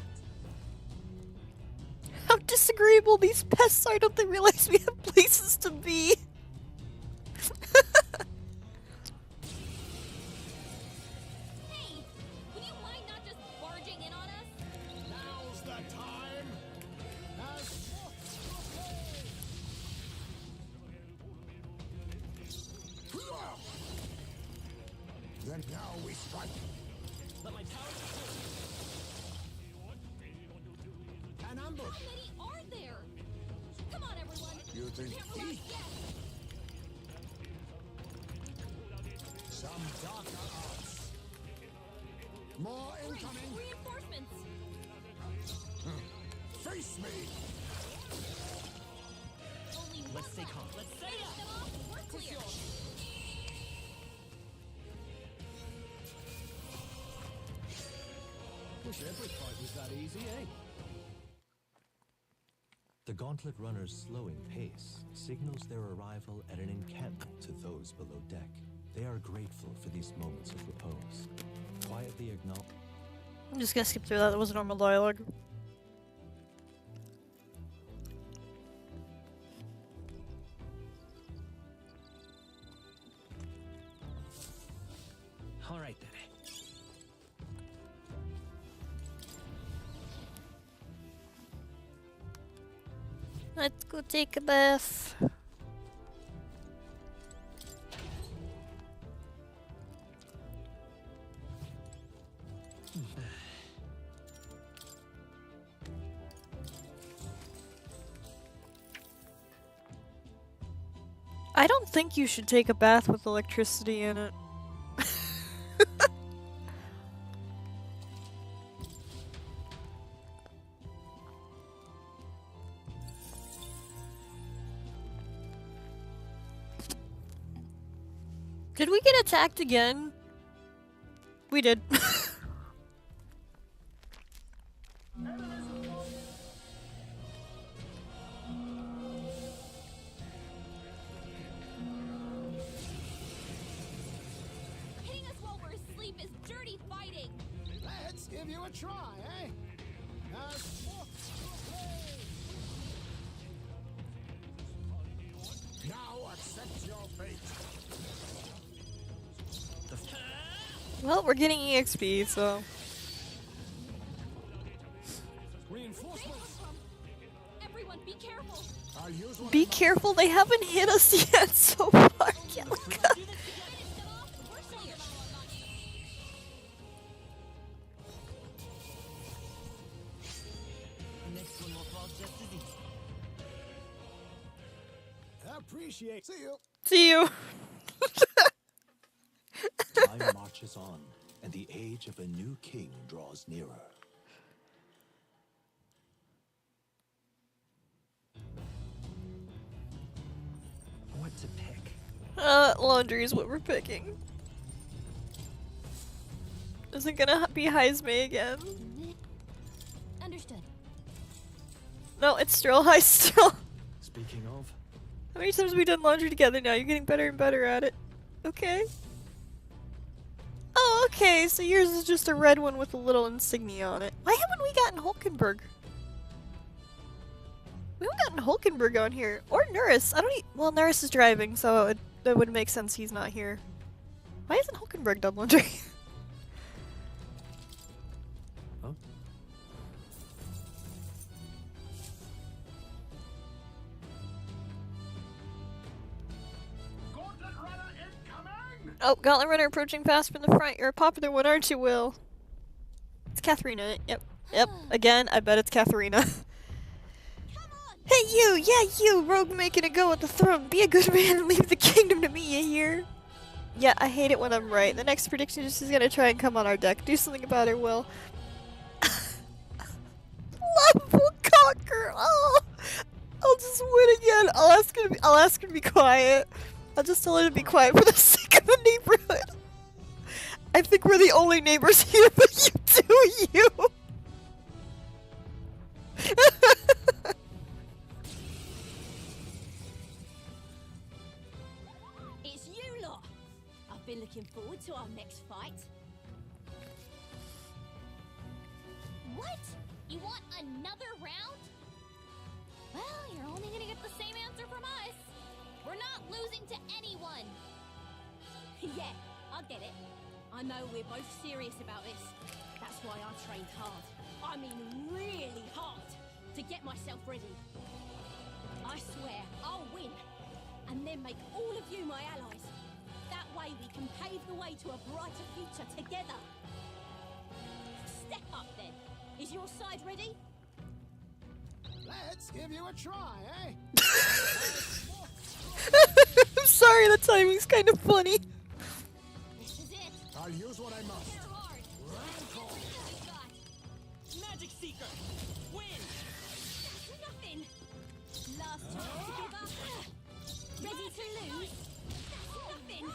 How disagreeable these pests are, don't they realize we have places to be? Hey, would you mind not just barging in on us? Now's the time. As then now we strike. Let my tower. An ambush. How many are there? Come on, everyone. You think Careful not he? to get. Some darker arts. More incoming. Reinforcements. Face me. Only Let's stay calm. Let's stay Finish them off. We're clear. Wish every fight was that easy, eh? The Gauntlet Runner's slowing pace signals their arrival at an encampment to those below deck. They are grateful for these moments of repose. Quietly acknowledge. I'm just gonna skip through that, that was normal dialogue. All right then. Let's go take a bath. I don't think you should take a bath with electricity in it. Did we get attacked again? We did. Hitting us while we're asleep is dirty fighting. Let's give you a try, eh? Now accept your fate. Well, we're getting EXP, so. Reinforcements. Everyone, be careful. I'll use one Be of my- careful, they haven't hit us yet so far. Yellow God. Finish them off. We're clear. The next one will fall just as easy. Appreciate. See you. See you. Time marches on, and the age of a new king draws nearer. What to pick? Laundry is what we're picking. Is it gonna be Heisme again? Understood. No, it's still Still. Speaking of, How many times have we done laundry together now? You're getting better and better at it. Okay. Oh, okay, so yours is just a red one with a little insignia on it. Why haven't we gotten Hulkenberg? We haven't gotten Hulkenberg on here. Or Nuris. I don't well, Nuris is driving, so that would make sense he's not here. Why isn't Hulkenberg done laundry? huh? Gauntlet Runner incoming! Oh, Gauntlet Runner approaching fast from the front. You're a popular one, aren't you, Will? Katharina. Yep. Yep. Again, I bet it's Katharina. Hey you! Yeah, you! Rogue making a go at the throne. Be a good man and leave the kingdom to me, you hear? Yeah, I hate it when I'm right. The next prediction is just gonna try and come on our deck. Do something about it, Will. Love will conquer! Oh! I'll just win again. I'll ask him to be quiet. I'll just tell him to be quiet for the sake of the neighborhood. I think we're the only neighbors here, but you do you! It's you lot! I've been looking forward to our next fight. What? You want another round? Well, you're only gonna get the same answer from us. We're not losing to anyone. Yeah, I get it. I know we're both serious about this. That's why I trained hard. I mean really hard to get myself ready. I swear I'll win and then make all of you my allies. That way we can pave the way to a brighter future together. Step up then. Is your side ready? Let's give you a try, eh? I'm sorry, the timing's kind of funny. This is it. I'll use what I must. You're hard. Rancor. Magic Seeker! Win! That's nothing. Last chance to give up. Ready to lose? That's nothing.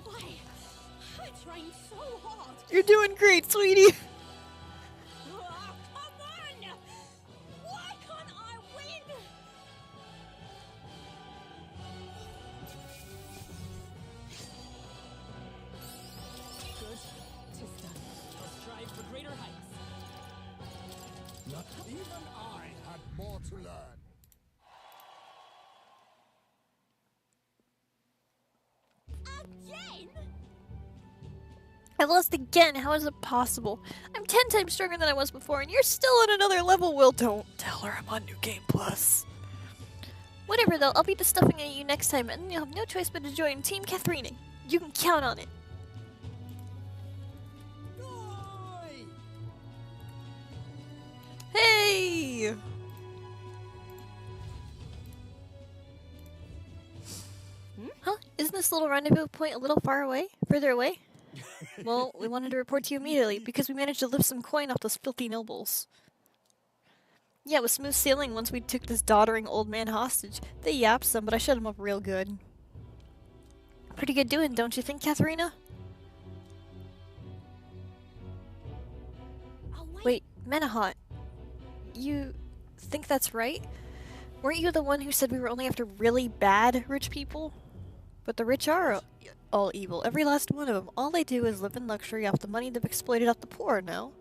Why? I trained so hard. You're doing great, sweetie. Oh, come on! Why can't I win? Good. Tis done. Let's strive for greater heights. Not even I had more to learn. Again? I lost again. How is it possible? I'm 10 times stronger than I was before, and you're still on another level, Will. Don't tell her I'm on New Game Plus. Whatever, though. I'll beat the stuffing out of you next time, and you'll have no choice but to join Team Katharina. You can count on it. Hey! Huh? Isn't this little rendezvous point a little further away? Well, we wanted to report to you immediately, because we managed to lift some coin off those filthy nobles. Yeah, it was smooth sailing once we took this doddering old man hostage. They yapped some, but I shut him up real good. Pretty good doing, don't you think, Katharina? Oh, Wait, Menahot. You think that's right? Weren't you the one who said we were only after really bad rich people? But the rich are all evil. Every last one of them. All they do is live in luxury off the money they've exploited off the poor, no?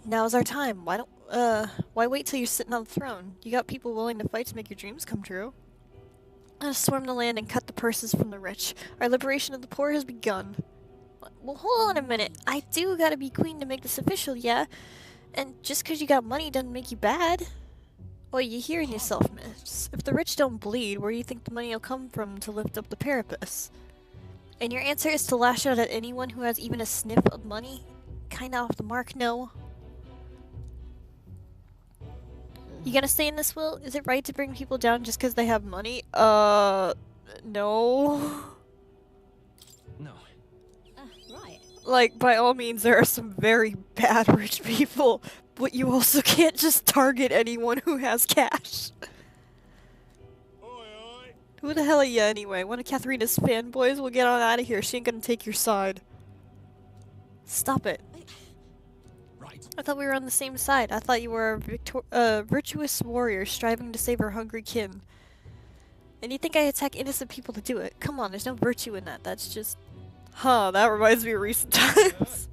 Now's our time. Why wait till you're sitting on the throne? You got people willing to fight to make your dreams come true. Let us swarm the land and cut the purses from the rich. Our liberation of the poor has begun. Well, hold on a minute. I do gotta be queen to make this official, yeah? And just 'cause you got money doesn't make you bad. Well, you hearing yourself, miss. If the rich don't bleed, where do you think the money will come from to lift up the parapet? And your answer is to lash out at anyone who has even a sniff of money? Kinda off the mark, no? You gonna stay in this, Will? Is it right to bring people down just 'cause they have money? No. No. Right. Like, by all means, there are some very bad rich people, but you also can't just target anyone who has cash. Who the hell are you anyway? One of Katharina's fanboys? Will get on out of here. She ain't gonna take your side. Stop it. Right. I thought we were on the same side. I thought you were a virtuous warrior striving to save her hungry kin. And you think I attack innocent people to do it? Come on, there's no virtue in that. That's just... Huh, that reminds me of recent times.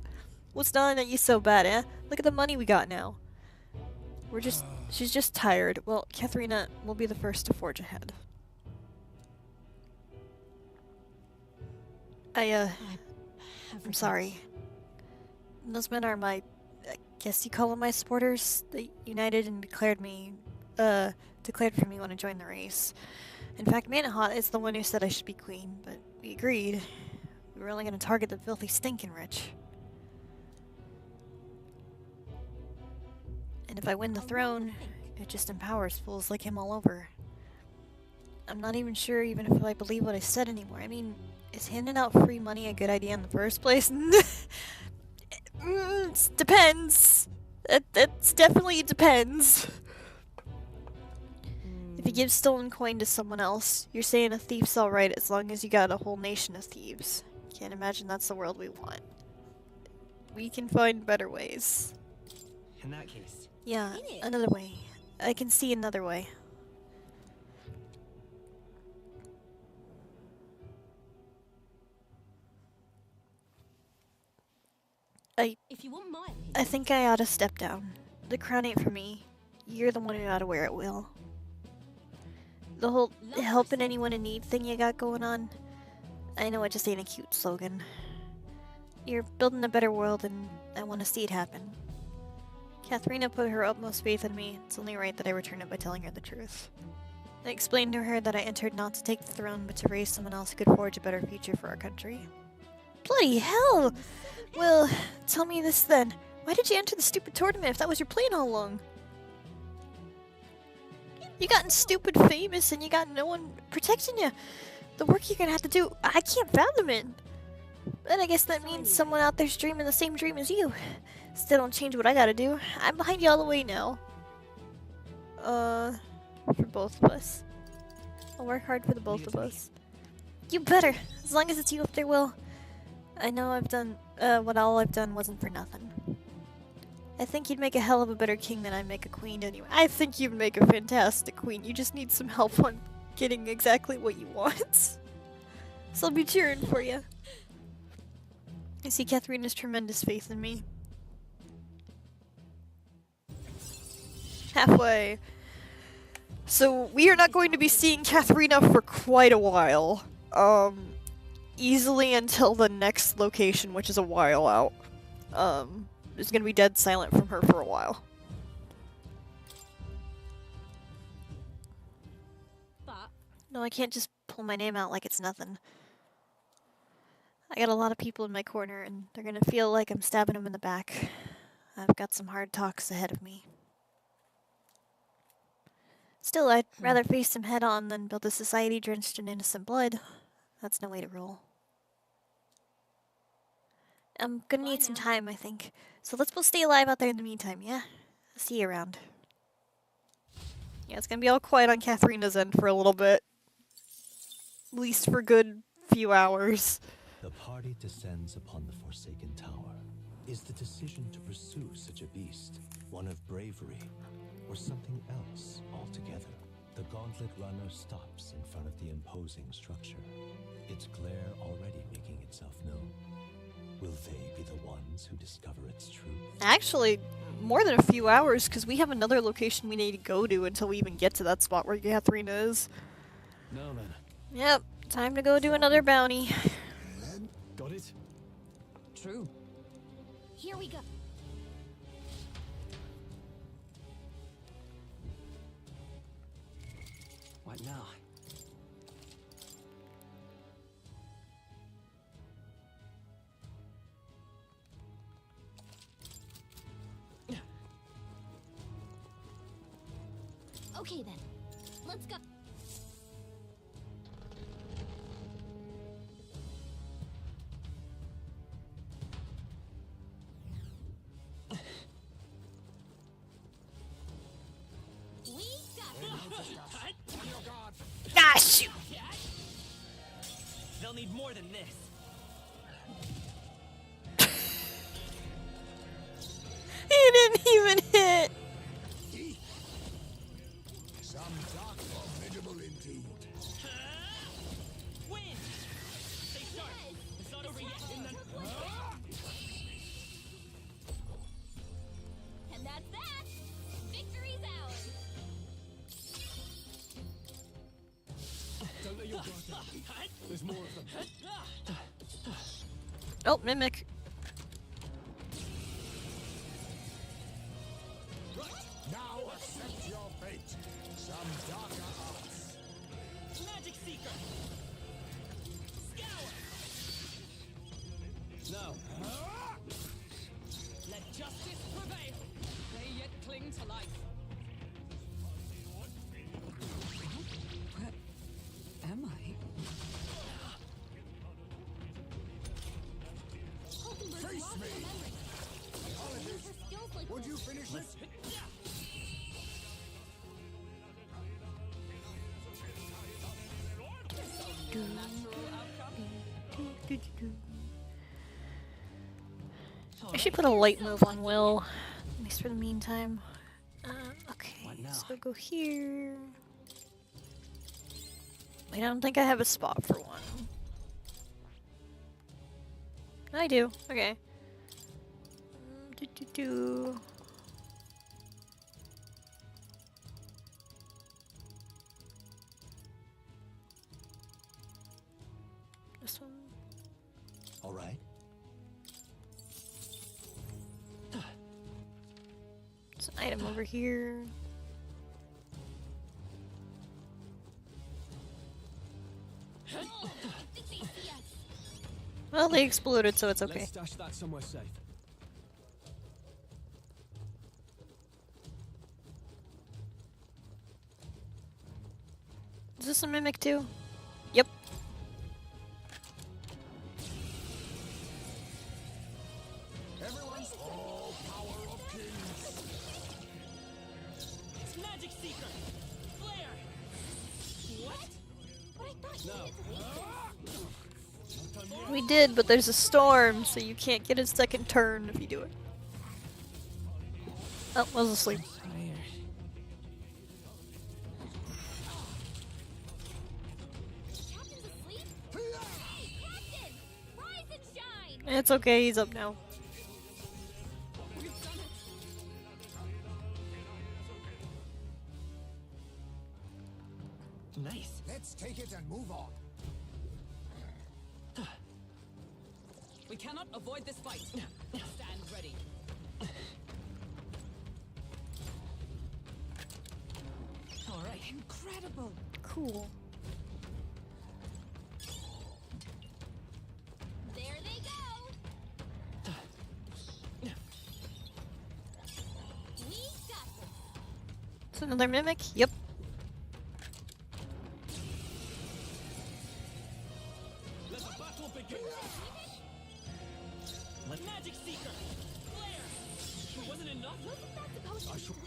What's not at you so bad, eh? Look at the money we got now. She's just tired. Well, Katharina will be the first to forge ahead. I'm sorry. Those men are my... I guess you call them my supporters. They united and declared for me when to join the race. In fact, Manahot is the one who said I should be queen, but we agreed. We were only going to target the filthy stinking rich. And if I win the throne, it just empowers fools like him all over. I'm not even sure even if I believe what I said anymore. I mean, is handing out free money a good idea in the first place? Depends. That's definitely depends. If you give stolen coin to someone else, you're saying a thief's alright as long as you got a whole nation of thieves. Can't imagine that's the world we want. We can find better ways. In that case. Yeah, another way. I can see another way. If you want my opinion. I think I ought to step down. The crown ain't for me. You're the one who ought to wear it, Will. The whole helping anyone in need thing you got going on, I know it just ain't a cute slogan. You're building a better world and I want to see it happen. Katharina put her utmost faith in me. It's only right that I return it by telling her the truth. I explained to her that I entered not to take the throne, but to raise someone else who could forge a better future for our country. Bloody hell! Well, tell me this then. Why did you enter the stupid tournament if that was your plan all along? You gotten stupid famous and you got no one protecting you. The work you're gonna have to do, I can't fathom it. But I guess that means someone out there's dreaming the same dream as you. Still don't change what I gotta do. I'm behind you all the way now. For both of us. I'll work hard for the both of us. You better, as long as it's you up there, Will. I know I've done, all I've done wasn't for nothing. I think you'd make a hell of a better king than I'd make a queen anyway. I think you'd make a fantastic queen. You just need some help on getting exactly what you want. So I'll be cheering for you. I see Katharina's tremendous faith in me. Halfway. So we are not going to be seeing Katharina for quite a while. Easily until the next location, which is a while out. It's gonna be dead silent from her for a while. But No, I can't just pull my name out like it's nothing. I got a lot of people in my corner, and they're gonna feel like I'm stabbing them in the back. I've got some hard talks ahead of me. Still, I'd rather face them head on than build a society drenched in innocent blood. That's no way to roll. I'm gonna need some time, I think. So let's both stay alive out there in the meantime, yeah? See you around. Yeah, it's gonna be all quiet on Katharina's end for a little bit. At least for a good few hours. The party descends upon the Forsaken Tower. Is the decision to pursue such a beast one of bravery, or something else altogether? The gauntlet runner stops in front of the imposing structure, its glare already making itself known. Will they be the ones who discover its truth? Actually, more than a few hours, because we have another location we need to go to until we even get to that spot where Katharina is. Now then. Yep, time to go do another bounty. Got it? True. Here we go. What now? Okay then. Let's go. We got Ah, shoot! They'll need more than this. He didn't even hit! Some dark formidable indeed. Win! Stay sharp. It's not over yet. And that's that. Victory's ours. Don't let your guard down. There's more of them. Oh, Mimic. Right, now accept your fate. Some darker arts. Face me! Apologies. Would you finish it? I should put a light move on Will, at least for the meantime. Okay, What now? so go here. I don't think I have a spot for one. I do. Okay. Do. This one. All right. There's an item over here. Well, they exploded, so it's okay. Let's stash that somewhere safe. Is this a mimic too? Yep. Everyone's all power of kings. It's Magic Seeker! Flare! What? But I thought you needed to We did, but there's a storm, so you can't get a second turn if you do it. Oh, I was asleep. Captain's asleep? Hey, Captain! Rise and shine! It's okay, he's up now. Nice. Let's take it and move on. We cannot avoid this fight. Stand ready. All right. Incredible. Cool. There they go! We got this! It's another mimic? Yep. Let the battle begin! Magic Seeker! Flare! Wasn't enough? Wasn't that supposed to be?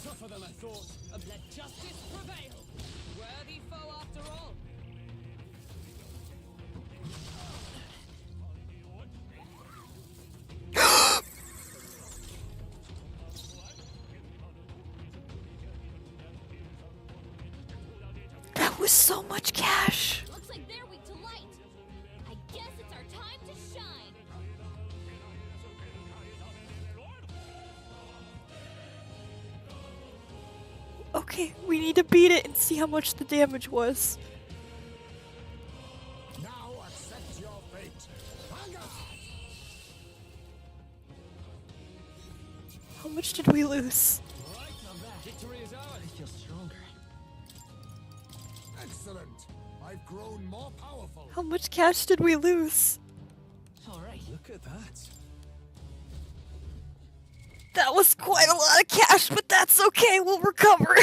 Tougher than I thought. Let justice prevail. Worthy foe after all. That was so much cash! Looks like they're weak to light. I guess it's our time to shine. Okay, we need to beat it and see how much the damage was. Now accept your fate. Vanguard! How much did we lose? Right, I'm back. Victory is ours. I feel stronger. Excellent. I've grown more powerful. How much cash did we lose? All right. Look at that. That was quite a lot of cash, but that's okay, we'll recover.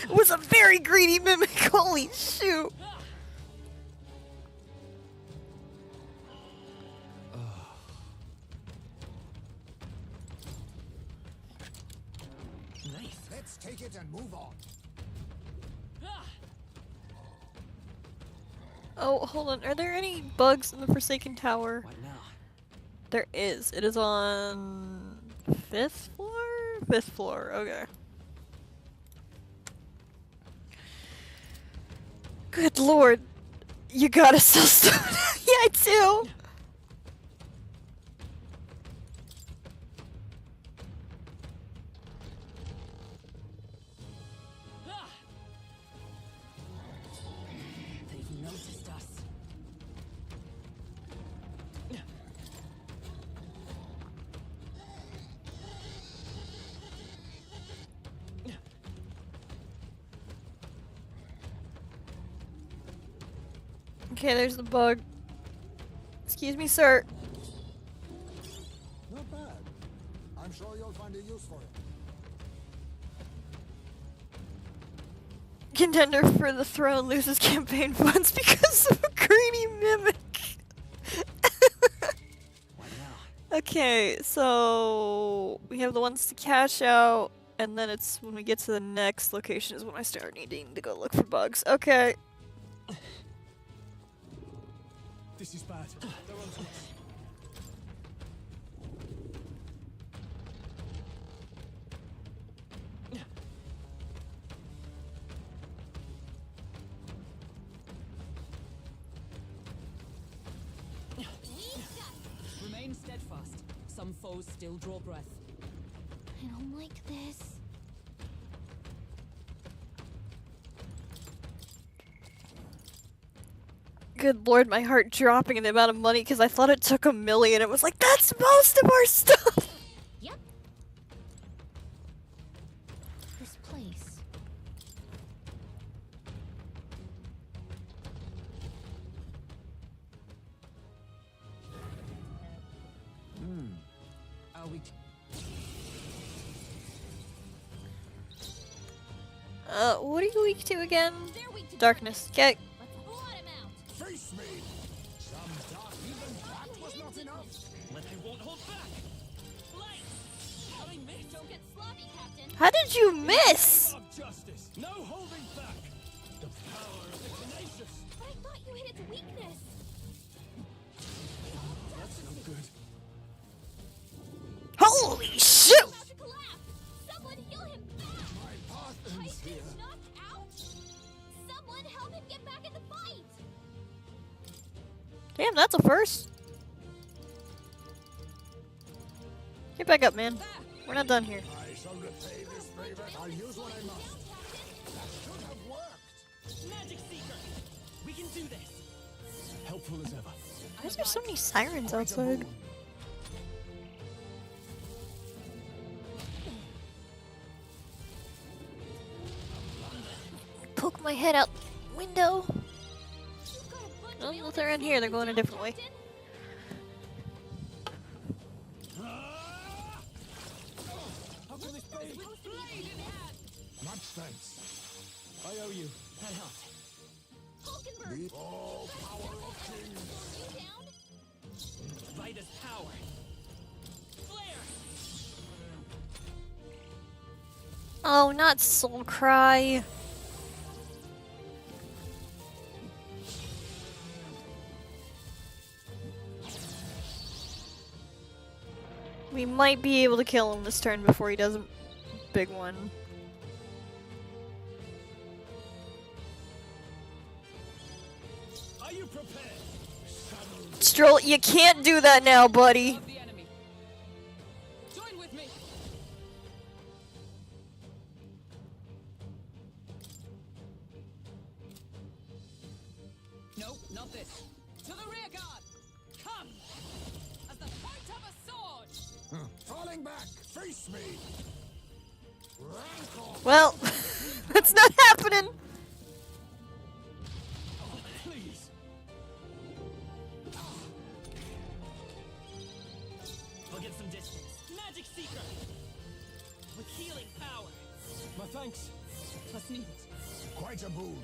It was a very greedy mimic, holy shoot. Nice. Let's take it and move on. Oh, hold on, are there any bugs in the Forsaken Tower? What now? There is. It is on 5th floor? 5th floor, okay. Good lord. You gotta sell stuff. Yeah, I do. They've noticed us. Okay, there's the bug. Excuse me, sir. Not bad. I'm sure you'll find a use for it. Contender for the throne loses campaign funds because of a greedy mimic. Okay, so we have the ones to cash out, and then it's when we get to the next location is when I start needing to go look for bugs. Okay. This is bad. They're on to us. Remain steadfast. Some foes still draw breath. I don't like this. Good lord, my heart dropping in the amount of money because I thought it took $1 million. It was like, that's most of our stuff! Yep. This place. Are we? What are you weak to again? They're weak to Darkness. Okay. Let's blot him out. Face me! Some dark, even that was not enough. But they won't hold back. Light. How they miss? Don't get sloppy, Captain. How did you miss? Of justice. No holding back. The power of the tenacious. But I thought you hit its weakness. That's no good. Holy shoot! About to collapse. Someone heal him back. My path ends here. Titans knocked out. Someone help him get back in the fight. Damn, that's a first. Get back up, man. We're not done here. I shall repay this favor. I'll use what I must. That should have worked. Magic Seeker. We can do this. Helpful as ever. Why is there so many sirens outside? Poke my head out window. Oh, if they're in here, they're going a different way. How can this be? Much thanks. I owe you. That helped. Hulkenberg, The all power of kings. you down? Vida's power. Flare. Oh, not Soul Cry. We might be able to kill him this turn before he does a big one. Are you prepared? Stroll, you can't do that now, buddy. Of the enemy. Join with me. No, not this. To the rear guard. Come. As the point of a sword. Falling back. Face me. Rancor. Well, that's not happening. Please. We'll get some distance. Magic Seeker. With healing power. My thanks. Plus need. Quite a boon.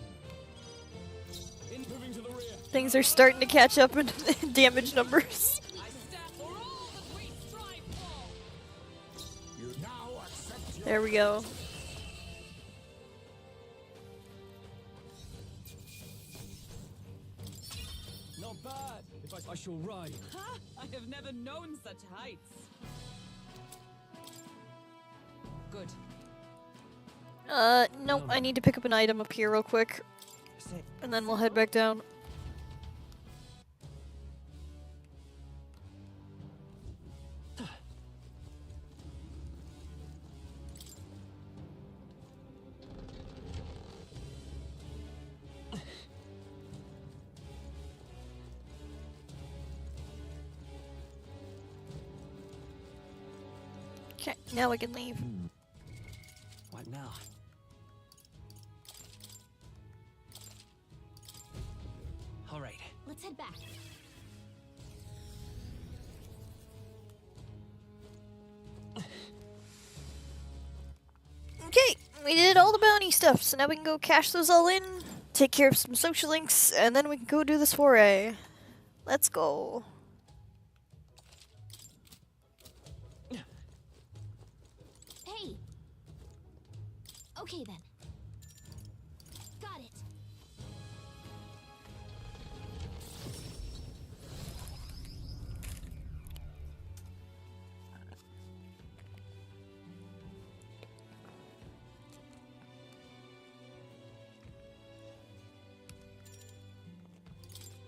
Moving to the rear. Things are starting to catch up in damage numbers. I stand for all that we strive for. You now accept your There we go. Not bad. If I shall ride. Huh? I have never known such heights. Good. Nope, I need to pick up an item up here real quick. And then we'll head back down. Okay, now we can leave. What now? All right. Let's head back. Okay, we did all the bounty stuff, so now we can go cash those all in, take care of some social links, and then we can go do this foray. Let's go. Okay then. Got it.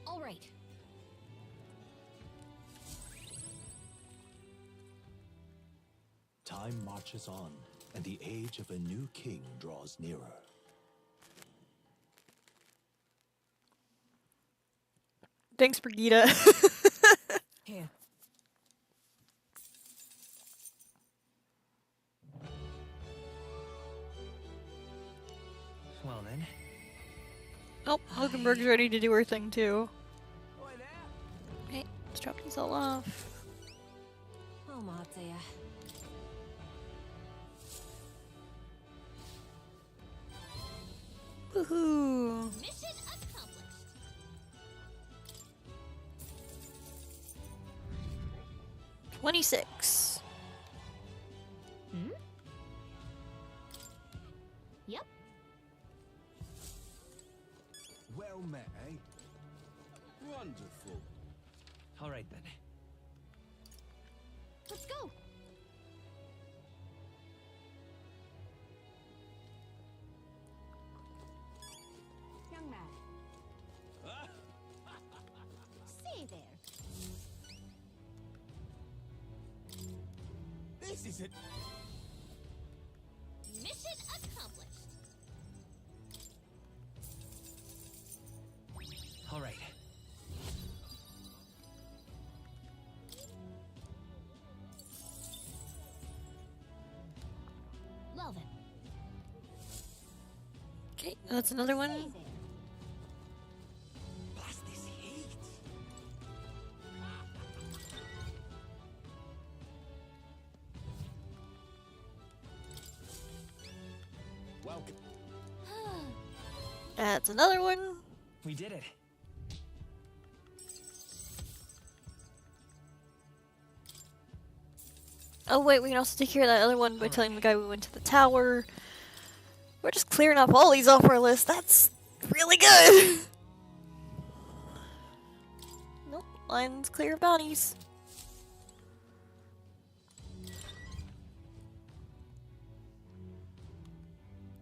All right. Time marches on, and the age of a new king draws nearer. Thanks, Brigitte. Here. Well then. Oh, Hulkenberg's ready to do her thing too. Okay, let's drop these all off. Oh my dear. Woohoo! Mission accomplished. 26. Hmm? Yep. Well met, eh? Wonderful. All right then. Let's go. Young man. Say there. This is it. Mission accomplished. All right. Well then. Okay, that's another Say one. there. Blast this heat. Welcome. That's another one. We did it. Oh wait, we can also take care of that other one by telling the guy we went to the tower. We're just clearing off all these off our list. That's really good. Nope, line's clear of bounties.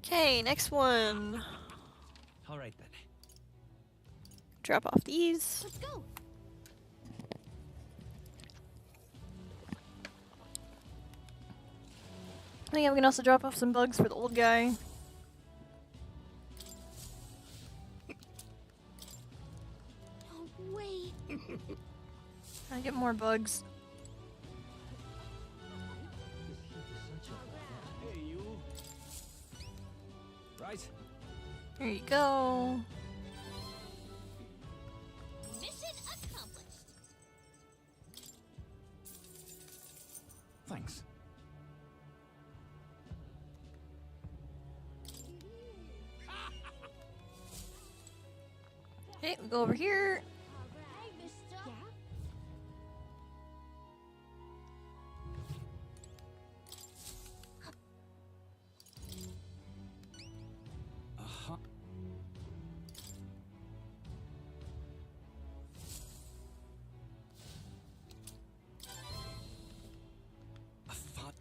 Okay, next one. All right then. Drop off these. Let's go. Oh yeah, we can also drop off some bugs for the old guy. No way. I get more bugs. Hey, you. Right. There you go. Mission accomplished. Thanks. Okay, we'll go over here. Hey, mister. Uh-huh. A fun.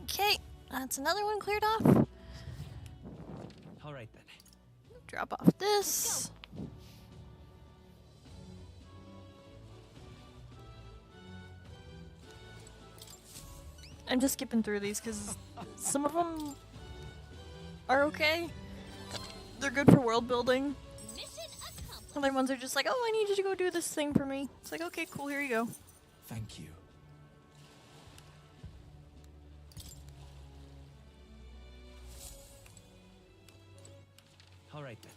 Okay, that's another one cleared off. All right then. Drop off this. I'm just skipping through these because some of them are okay. They're good for world building. Mission accomplished. Other ones are just like, oh, I need you to go do this thing for me. It's like, okay, cool, here you go. Thank you. All right then.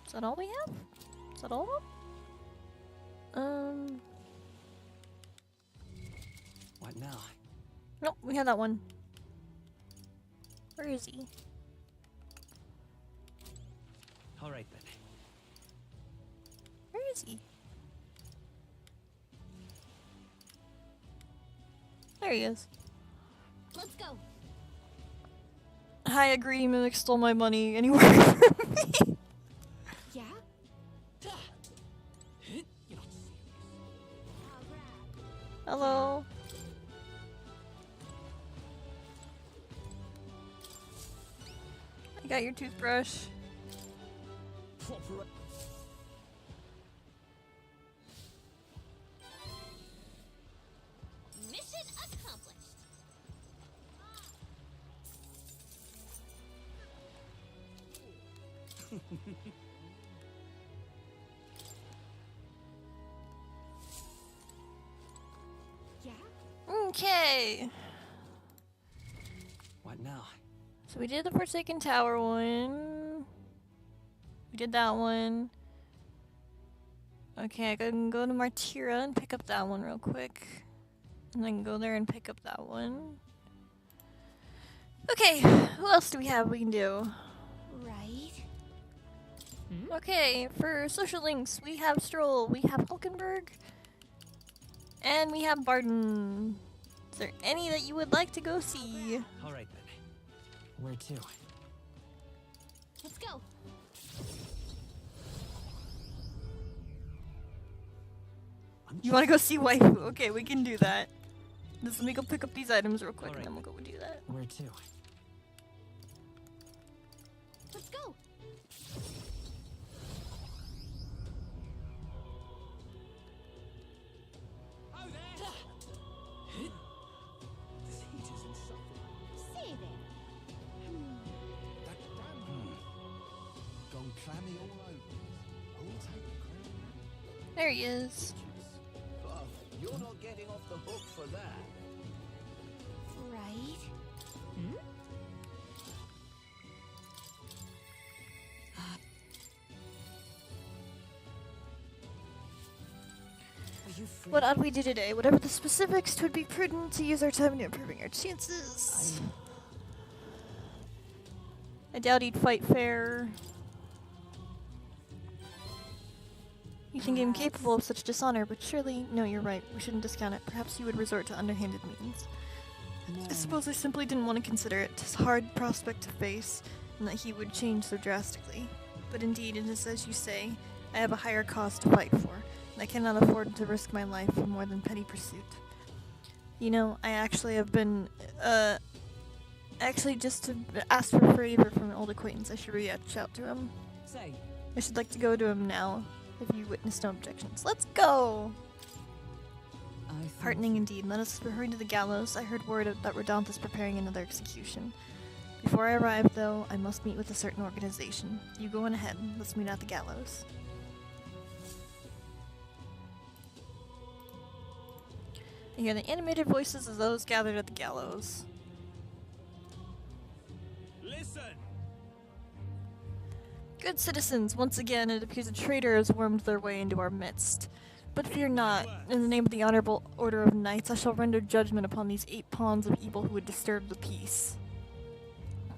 Is that all we have? Is that all of them? What now? Nope, we have that one. Where is he? All right then. Where is he? There he is. Let's go. Hi, a greedy mimic stole my money and he worked for me. Yeah? Hello. I got your toothbrush. Proper. Mission accomplished. Yeah? Okay. What now? So we did the Forsaken Tower one. We did that one. Okay, I can go to Martyra and pick up that one real quick. And then go there and pick up that one. Okay, who else do we have we can do? Right. Okay, for social links, we have Stroll, we have Hulkenberg, and we have Barton. Is there any that you would like to go see? Alright then. Where to? Let's go. You want to go see Waifu? Okay, we can do that. Just let me go pick up these items real quick, Alright. and then we'll go do that. Where to? Let's go. Oh, there! This heat is insufferable. Say there. That damn gone clammy all over. I'll take the crown. There he is. But you're not getting off the hook for that. Right. Are you free? What ought we do today? Whatever the specifics, 'twould be prudent to use our time in improving our chances. I doubt he'd fight fair. You think him capable of such dishonor, but surely, no, you're right. We shouldn't discount it. Perhaps he would resort to underhanded means. I suppose I simply didn't want to consider it. 'Tis a hard prospect to face, and that he would change so drastically. But indeed, it is as you say, I have a higher cause to fight for, and I cannot afford to risk my life for more than petty pursuit. You know, I actually have been, just to ask for a favor from an old acquaintance. I should reach out to him. Say, I should like to go to him now, if you witness no objections. Let's go! I think Heartening indeed. Let us hurry to the gallows. I heard word that Rodanthe is preparing another execution. Before I arrive, though, I must meet with a certain organization. You go on ahead. Let's meet at the gallows. I hear the animated voices of those gathered at the gallows. Listen! Good citizens, once again it appears a traitor has wormed their way into our midst. But fear not. In the name of the honorable order of knights, I shall render judgment upon these 8 pawns of evil who would disturb the peace.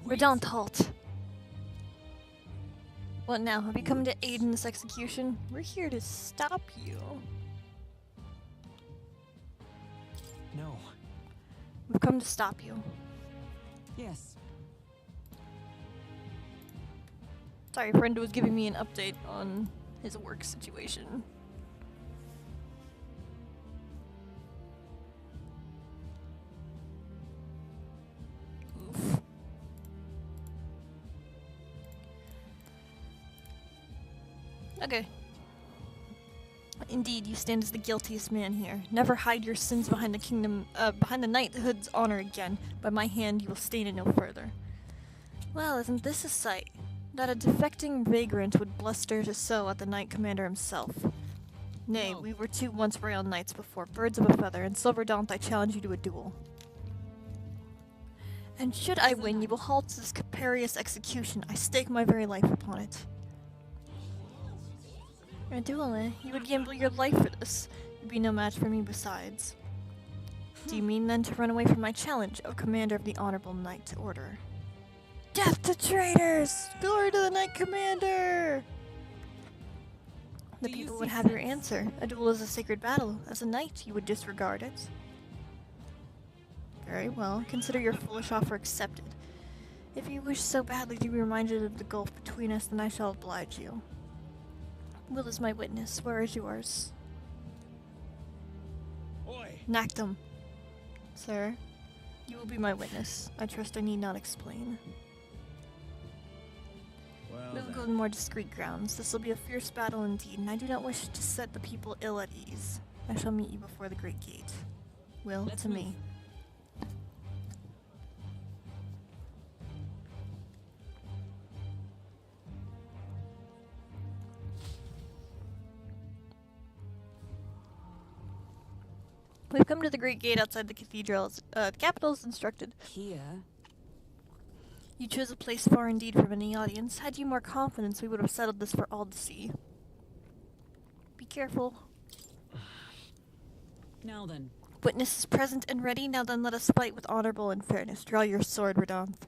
Rodanthe, halt! What now? Have you come to aid in this execution? We're here to stop you. no. We've come to stop you. Yes. Sorry, Brenda was giving me an update on his work situation. Oof. Okay. Indeed, you stand as the guiltiest man here. Never hide your sins behind the knighthood's honor again. By my hand, you will stain it no further. Well, isn't this a sight? That a defecting vagrant would bluster so at the knight commander himself. Nay, No. we were 2 once royal knights before, birds of a feather, and Silverdaunt I challenge you to a duel. And should I win, you will halt this caparious execution. I stake my very life upon it. A duel, eh? You would gamble your life for this. You'd be no match for me besides. Do you mean then to run away from my challenge, O commander of the honorable knight order? Death to traitors! Glory to the Knight Commander! The Do you people see would have your sense? answer. A duel is a sacred battle. As a knight, you would disregard it. Very well. Consider your foolish offer accepted. If you wish so badly to be reminded of the gulf between us, then I shall oblige you. Will is my witness. Where is yours? Oi! Nactum. Sir, you will be my witness. I trust I need not explain. Well, We will go on more discreet grounds. This will be a fierce battle indeed, and I do not wish to set the people ill at ease. I shall meet you before the great gate. Will, Let's to move. me. We've come to the great gate outside the cathedral. The capital is instructed. Here? You chose a place far indeed from any audience. Had you more confidence, we would have settled this for all to see. Be careful. Now then. Witness is present and ready. Now then, let us fight with honorable and fairness. Draw your sword, Radonth.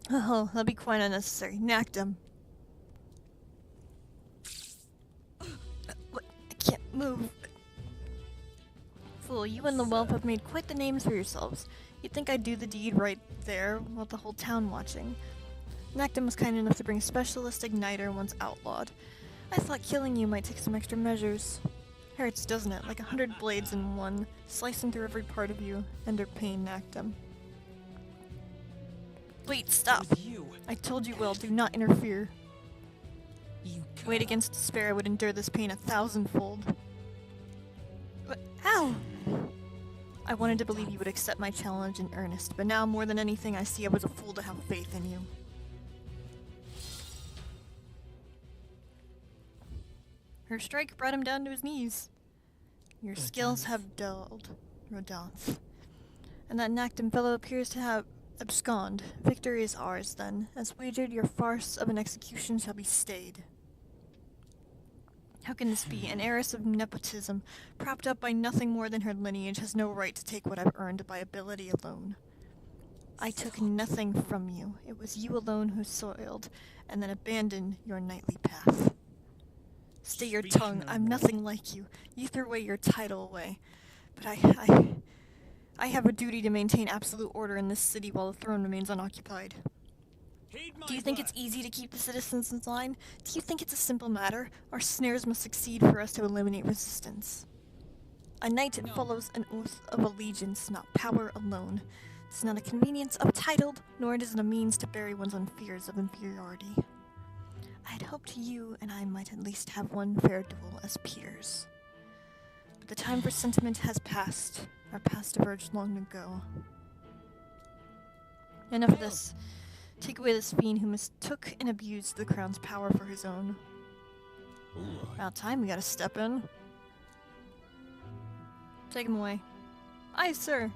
Oh, that'll be quite unnecessary. Nactum. What? I can't move. Fool, you and the whelp have made quite the names for yourselves. You'd think I'd do the deed right there, with the whole town watching. Nactum was kind enough to bring a specialist igniter once outlawed. I thought killing you might take some extra measures. Hurts, doesn't it? Like 100 blades in one, slicing through every part of you. Ender pain, Nactum. Wait, stop! You. I told you, Will, do not interfere. You Wait against despair, I would endure this pain 1,000-fold. But, ow! I wanted to believe you would accept my challenge in earnest, but now more than anything I see I was a fool to have faith in you. Her strike brought him down to his knees. Your skills have dulled, Rodonth. And that Nactum fellow appears to have absconded. Victory is ours, then. As wagered, your farce of an execution shall be stayed. How can this be? An heiress of nepotism, propped up by nothing more than her lineage, has no right to take what I've earned by ability alone. I took nothing from you. It was you alone who soiled, and then abandoned your knightly path. Stay your Speak tongue. no I'm more. nothing like you. You threw away your title away. But I have a duty to maintain absolute order in this city while the throne remains unoccupied. Heed my Do you think word. it's easy to keep the citizens in line? Do you think it's a simple matter? Our snares must succeed for us to eliminate resistance. A knight follows an oath of allegiance, not power alone. It's not a convenience of title, nor it is a means to bury one's own fears of inferiority. I had hoped you and I might at least have one fair duel as peers. But the time for sentiment has passed. Our past diverged long ago. Enough of this. Take away this fiend who mistook and abused the crown's power for his own. About time we gotta step in. Take him away. Aye, sir.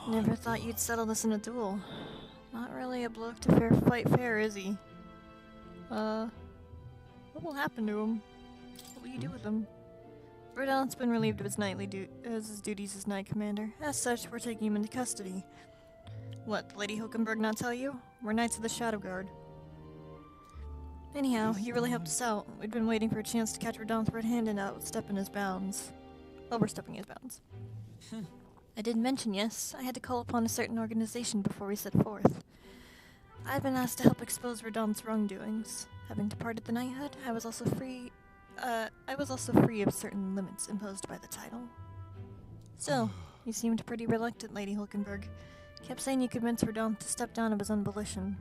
Never thought you'd settle this in a duel. Not really a bloke to fight fair, is he? What will happen to him? What will you do with him? Rodonth's been relieved of his his duties as Knight Commander. As such, we're taking him into custody. What, Lady Hulkenberg not tell you? We're Knights of the Shadow Guard. Anyhow, you really helped us out. We'd been waiting for a chance to catch Rodonth red-handed outstepping his bounds. Overstepping his bounds. I did mention, yes, I had to call upon a certain organization before we set forth. I've been asked to help expose Rodonth's wrongdoings. Having departed the knighthood, I was also free of certain limits imposed by the title. Still, you seemed pretty reluctant, Lady Hulkenberg. Kept saying you convinced Radonth to step down of his own volition.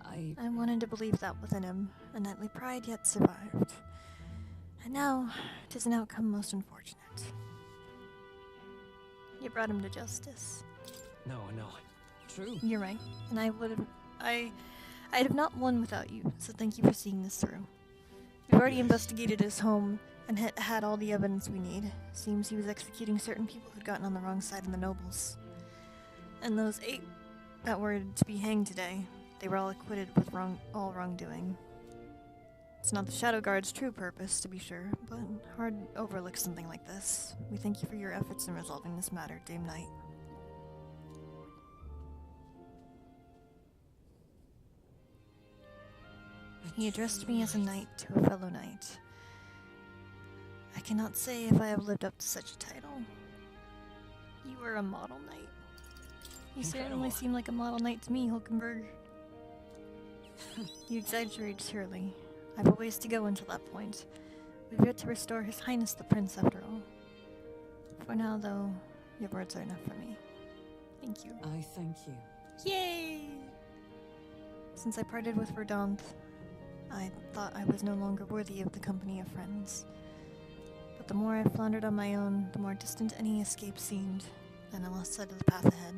I wanted to believe that within him, a knightly pride yet survived. And now, 'tis an outcome most unfortunate. You brought him to justice. No. True. You're right, and I'd have not won without you, so thank you for seeing this through. We've already investigated his home and had all the evidence we need. Seems he was executing certain people who'd gotten on the wrong side of the nobles. And those 8 that were to be hanged today, they were all acquitted with all wrongdoing. It's not the Shadow Guard's true purpose, to be sure, but hard to overlook something like this. We thank you for your efforts in resolving this matter, Dame Knight. He addressed me as a knight to a fellow knight. I cannot say if I have lived up to such a title. You were a model knight. You certainly seem like a model knight to me, Hulkenberg. You exaggerate, surely. I've a ways to go until that point. We've yet to restore His Highness the Prince, after all. For now, though, your words are enough for me. Thank you. I thank you. Yay! Since I parted with Verdant, I thought I was no longer worthy of the company of friends. But the more I floundered on my own, the more distant any escape seemed, and I lost sight of the path ahead.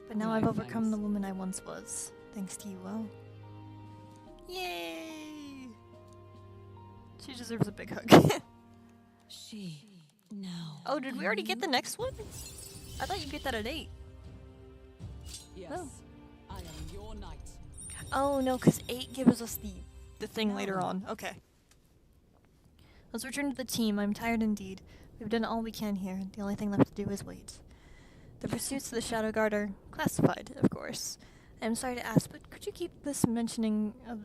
But now I've overcome the woman I once was, thanks to you, Will. Yay! She deserves a big hug. She. No. Oh, did we already get the next one? I thought you'd get that at 8. Yes. Oh. I am your knight. Oh no, because 8 gives us the thing later on. Okay. Let's return to the team. I'm tired indeed. We've done all we can here. The only thing left to do is wait. The pursuits of the Shadow Guard are classified, of course. I'm sorry to ask, but could you keep the mentioning of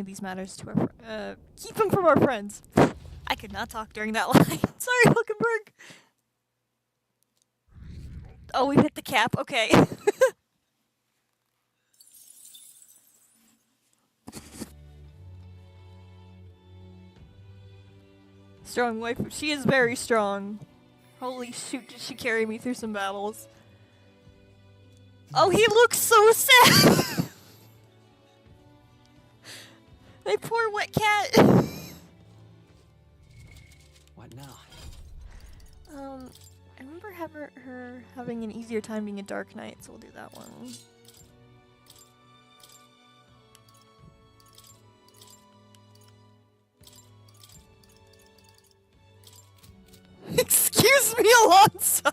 these matters to our keep them from our friends? I could not talk during that line. Sorry, Hulkenberg. Oh, we hit the cap. Okay. Strong wife. She is very strong. Holy shoot, did she carry me through some battles. Oh, he looks so sad! My poor wet cat. What now? I remember her having an easier time being a Dark Knight, so we'll do that one. Excuse me, Alonso!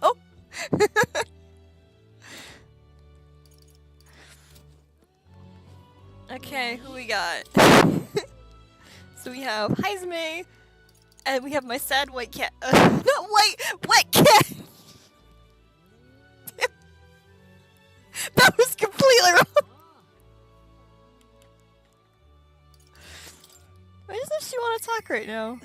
Okay, who we got? So we have Heisme, and we have my sad white cat. Not white, wet cat! That was completely wrong! Why doesn't she want to talk right now?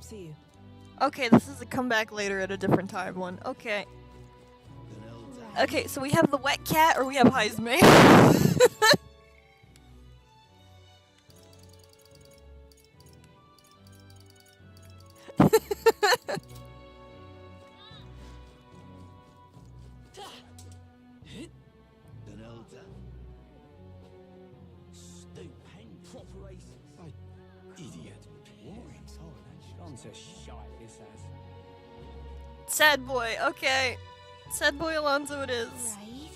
See you. Okay, this is a comeback later at a different time one. Okay. Okay, so we have the wet cat or we have Heisme. Sad boy, okay. Sad boy Alonso it is. Right?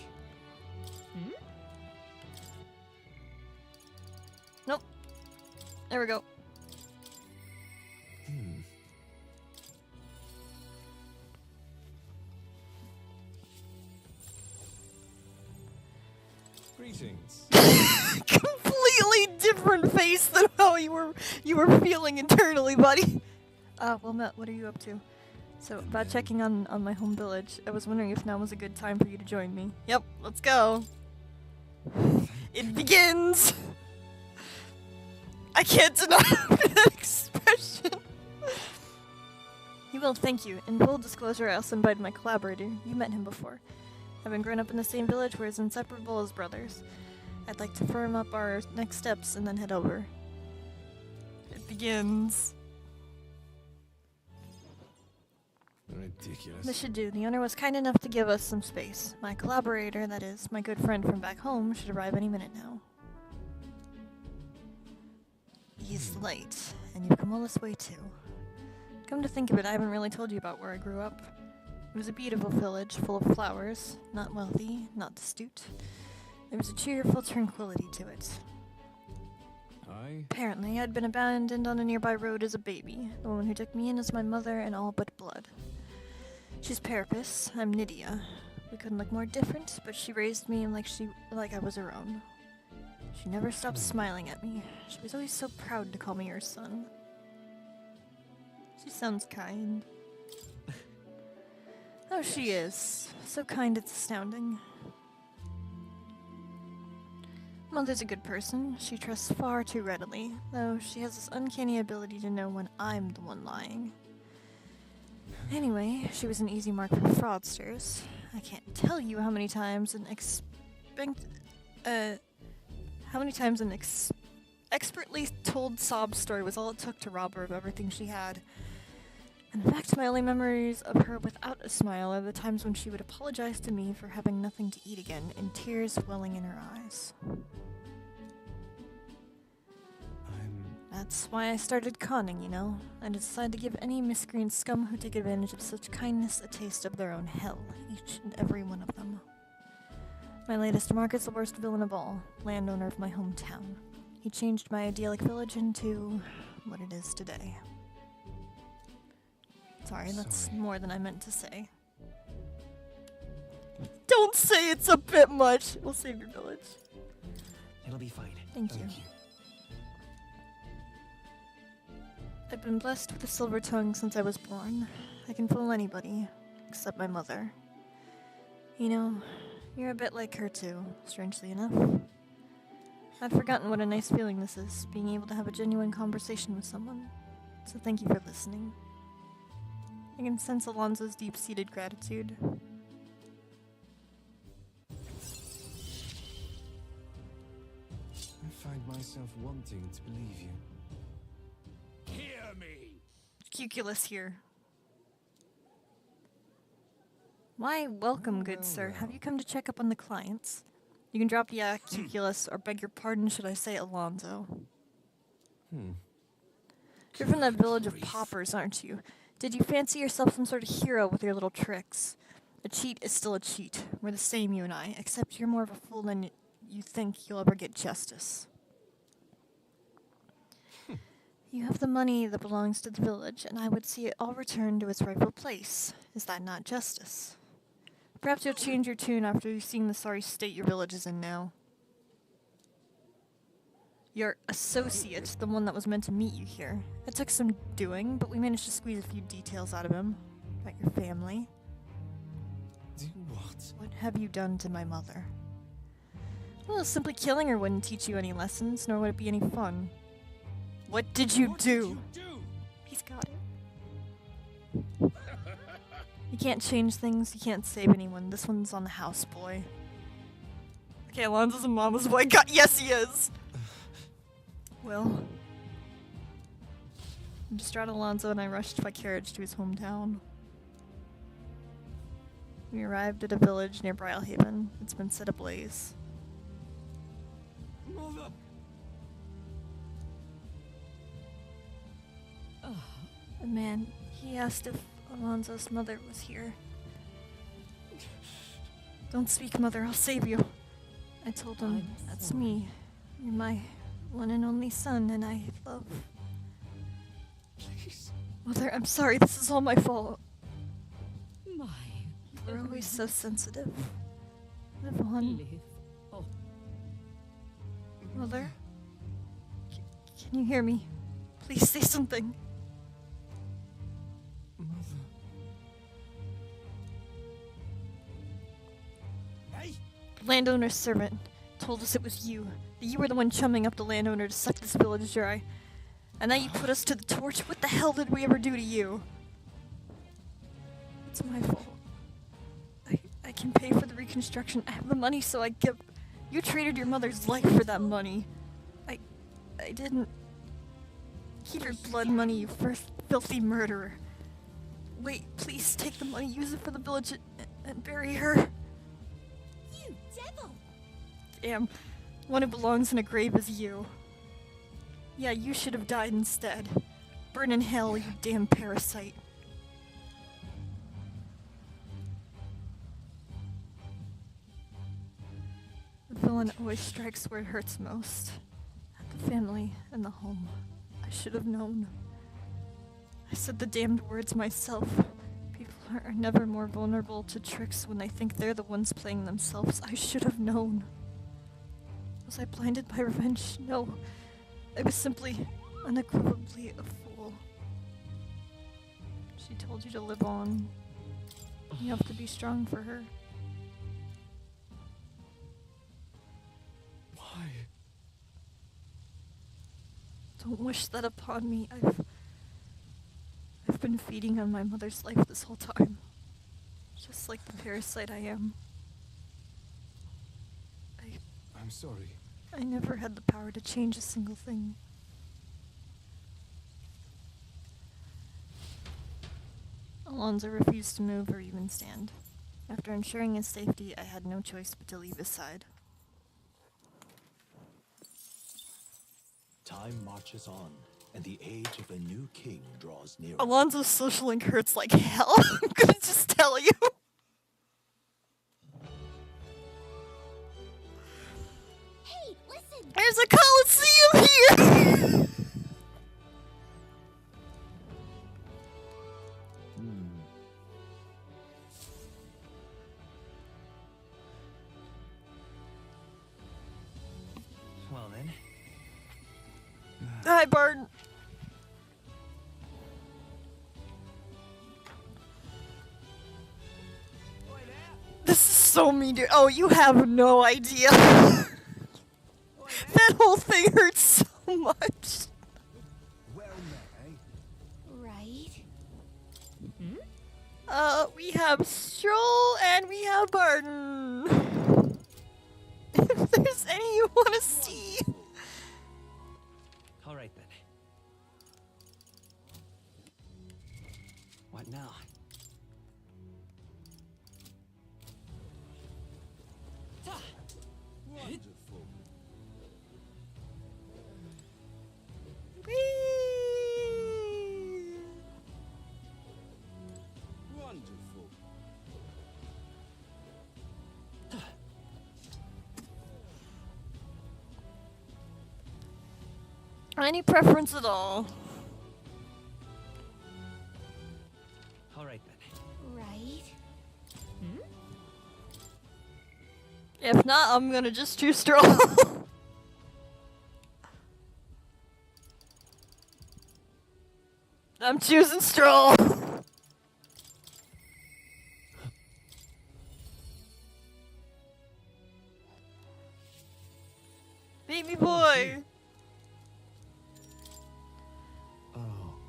Nope. There we go. Greetings. Completely different face than how you were feeling internally, buddy. Well, Matt, what are you up to? So, about checking on my home village, I was wondering if now was a good time for you to join me. Yep, let's go. It begins! I can't deny that expression. You will, thank you. In full disclosure, I also invited my collaborator. You met him before. Having grown up in the same village, we're as inseparable as brothers. I'd like to firm up our next steps and then head over. It begins. Ridiculous. This should do. The owner was kind enough to give us some space. My collaborator, that is, my good friend from back home, should arrive any minute now. He's late, and you've come all this way too. Come to think of it, I haven't really told you about where I grew up. It was a beautiful village, full of flowers, not wealthy, not astute. There was a cheerful tranquility to it. Apparently, I'd been abandoned on a nearby road as a baby. The woman who took me in is my mother and all but blood. She's Parapus, I'm Nydia. We couldn't look more different, but she raised me like I was her own. She never stopped smiling at me. She was always so proud to call me her son. She sounds kind. Oh, she is. So kind it's astounding. Mother's a good person. She trusts far too readily, though she has this uncanny ability to know when I'm the one lying. Anyway, she was an easy mark for fraudsters. I can't tell you how many times an expertly told sob story was all it took to rob her of everything she had. In fact, my only memories of her without a smile are the times when she would apologize to me for having nothing to eat again, and tears welling in her eyes. That's why I started conning, you know. I decided to give any miscreant scum who take advantage of such kindness a taste of their own hell, each and every one of them. My latest mark is the worst villain of all, landowner of my hometown. He changed my idyllic village into what it is today. Sorry, that's more than I meant to say. Don't say it's a bit much! We'll save your village. It'll be fine. Thank you. I've been blessed with a silver tongue since I was born. I can fool anybody, except my mother. You know, you're a bit like her too, strangely enough. I'd forgotten what a nice feeling this is, being able to have a genuine conversation with someone. So thank you for listening. I can sense Alonzo's deep-seated gratitude. I find myself wanting to believe you. Hear me! Cuculus here. Why, welcome, good sir. Have you come to check up on the clients? You can drop the Cuculus, or beg your pardon, should I say Alonzo. You're from that village of paupers, aren't you? Did you fancy yourself some sort of hero with your little tricks? A cheat is still a cheat. We're the same, you and I, except you're more of a fool than you think you'll ever get justice. You have the money that belongs to the village, and I would see it all returned to its rightful place. Is that not justice? Perhaps you'll change your tune after you've seen the sorry state your village is in now. Your associate, the one that was meant to meet you here. It took some doing, but we managed to squeeze a few details out of him. About your family. Do what? What have you done to my mother? Well, simply killing her wouldn't teach you any lessons, nor would it be any fun. What did you do? He's got it. You can't change things, you can't save anyone. This one's on the house, boy. Okay, Alonzo's a mama's boy. God, yes, he is! Well, I distraught Alonzo and I rushed by carriage to his hometown. We arrived at a village near Brylehaven. It's been set ablaze. Mother! A man, he asked if Alonzo's mother was here. Don't speak, mother, I'll save you. I told him, that's me. You're my one and only son, and I love... Please. Mother, I'm sorry, this is all my fault. My. We're always so sensitive. Live on. Oh. Mother? Can you hear me? Please say something. Mother. Hey! The landowner's servant told us it was you. That you were the one chumming up the landowner to suck this village dry. And now you put us to the torch? What the hell did we ever do to you? It's my fault. I can pay for the reconstruction. I have the money, so I give... You traded your mother's life for that money. I didn't... Keep your blood money, you first filthy murderer. Wait, please take the money, use it for the village, and bury her. You devil! Damn. One who belongs in a grave is you. Yeah, you should have died instead. Burn in hell, you damn parasite. The villain always strikes where it hurts most. At the family and the home. I should have known. I said the damned words myself. People are never more vulnerable to tricks when they think they're the ones playing themselves. I should have known. Was I blinded by revenge? No. I was simply, unequivocally a fool. She told you to live on. You have to be strong for her. Why? Don't wish that upon me. I've been feeding on my mother's life this whole time. Just like the parasite I am. I'm sorry. I never had the power to change a single thing. Alonzo refused to move or even stand. After ensuring his safety, I had no choice but to leave his side. Time marches on, and the age of a new king draws nearer. Alonzo's social link hurts like hell. I'm gonna just tell you. Hey, listen! There's a Coliseum here! Well then. Hi, Barton. This is so mean, dude. Oh, you have no idea. That whole thing hurts so much. Well met, eh? Right? We have Stroll and we have Barton. If there's any you want to see. All right then. What now? Wonderful. Whee! Wonderful. Any preference at all? All right then. Right? If not, I'm gonna just choose Stroll. I'm choosing Stroll. Baby boy.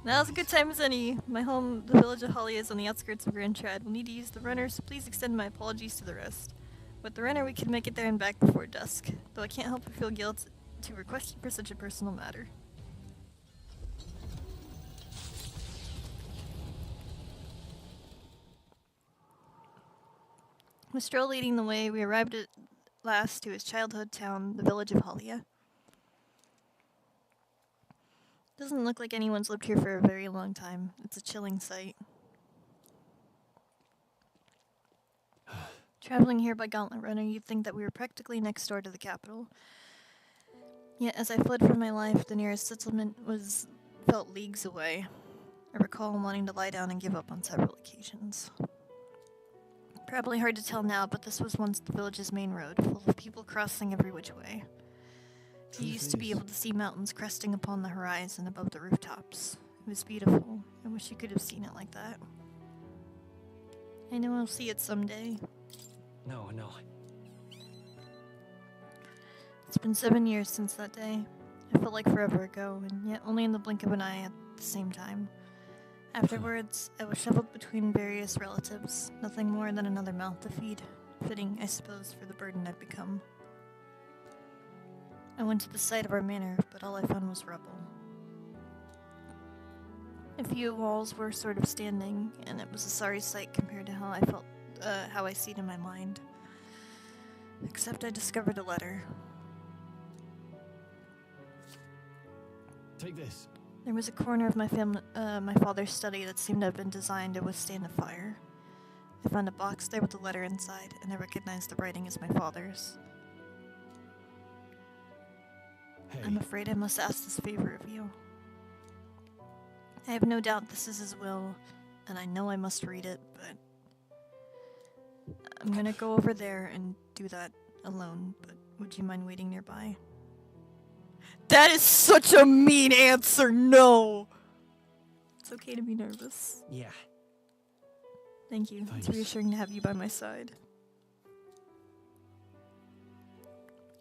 Now's a good time as any. My home, the village of Holly, is on the outskirts of Grand Trad. We'll need to use the runner, so please extend my apologies to the rest. With the runner, we can make it there and back before dusk, though I can't help but feel guilt to request you for such a personal matter. With Stroll leading the way, we arrived at last to his childhood town, the village of Hollia. Doesn't look like anyone's lived here for a very long time. It's a chilling sight. Traveling here by Gauntlet Runner, you'd think that we were practically next door to the capital. Yet, as I fled for my life, the nearest settlement felt leagues away. I recall wanting to lie down and give up on several occasions. Probably hard to tell now, but this was once the village's main road, full of people crossing every which way. You used to be able to see mountains cresting upon the horizon above the rooftops. It was beautiful. I wish you could have seen it like that. I know I'll see it someday. No. It's been 7 years since that day. It felt like forever ago, and yet only in the blink of an eye at the same time. Afterwards, I was shuffled between various relatives, nothing more than another mouth to feed. Fitting, I suppose, for the burden I'd become. I went to the site of our manor, but all I found was rubble. A few walls were sort of standing, and it was a sorry sight compared to how I see it in my mind. Except I discovered a letter. Take this. There was a corner of my father's study that seemed to have been designed to withstand a fire. I found a box there with a letter inside, and I recognized the writing as my father's. Hey. I'm afraid I must ask this favor of you. I have no doubt this is his will, and I know I must read it, but I'm gonna go over there and do that alone, but would you mind waiting nearby? That is such a mean answer, no! It's okay to be nervous. Yeah. Thank you. Thanks. It's reassuring to have you by my side.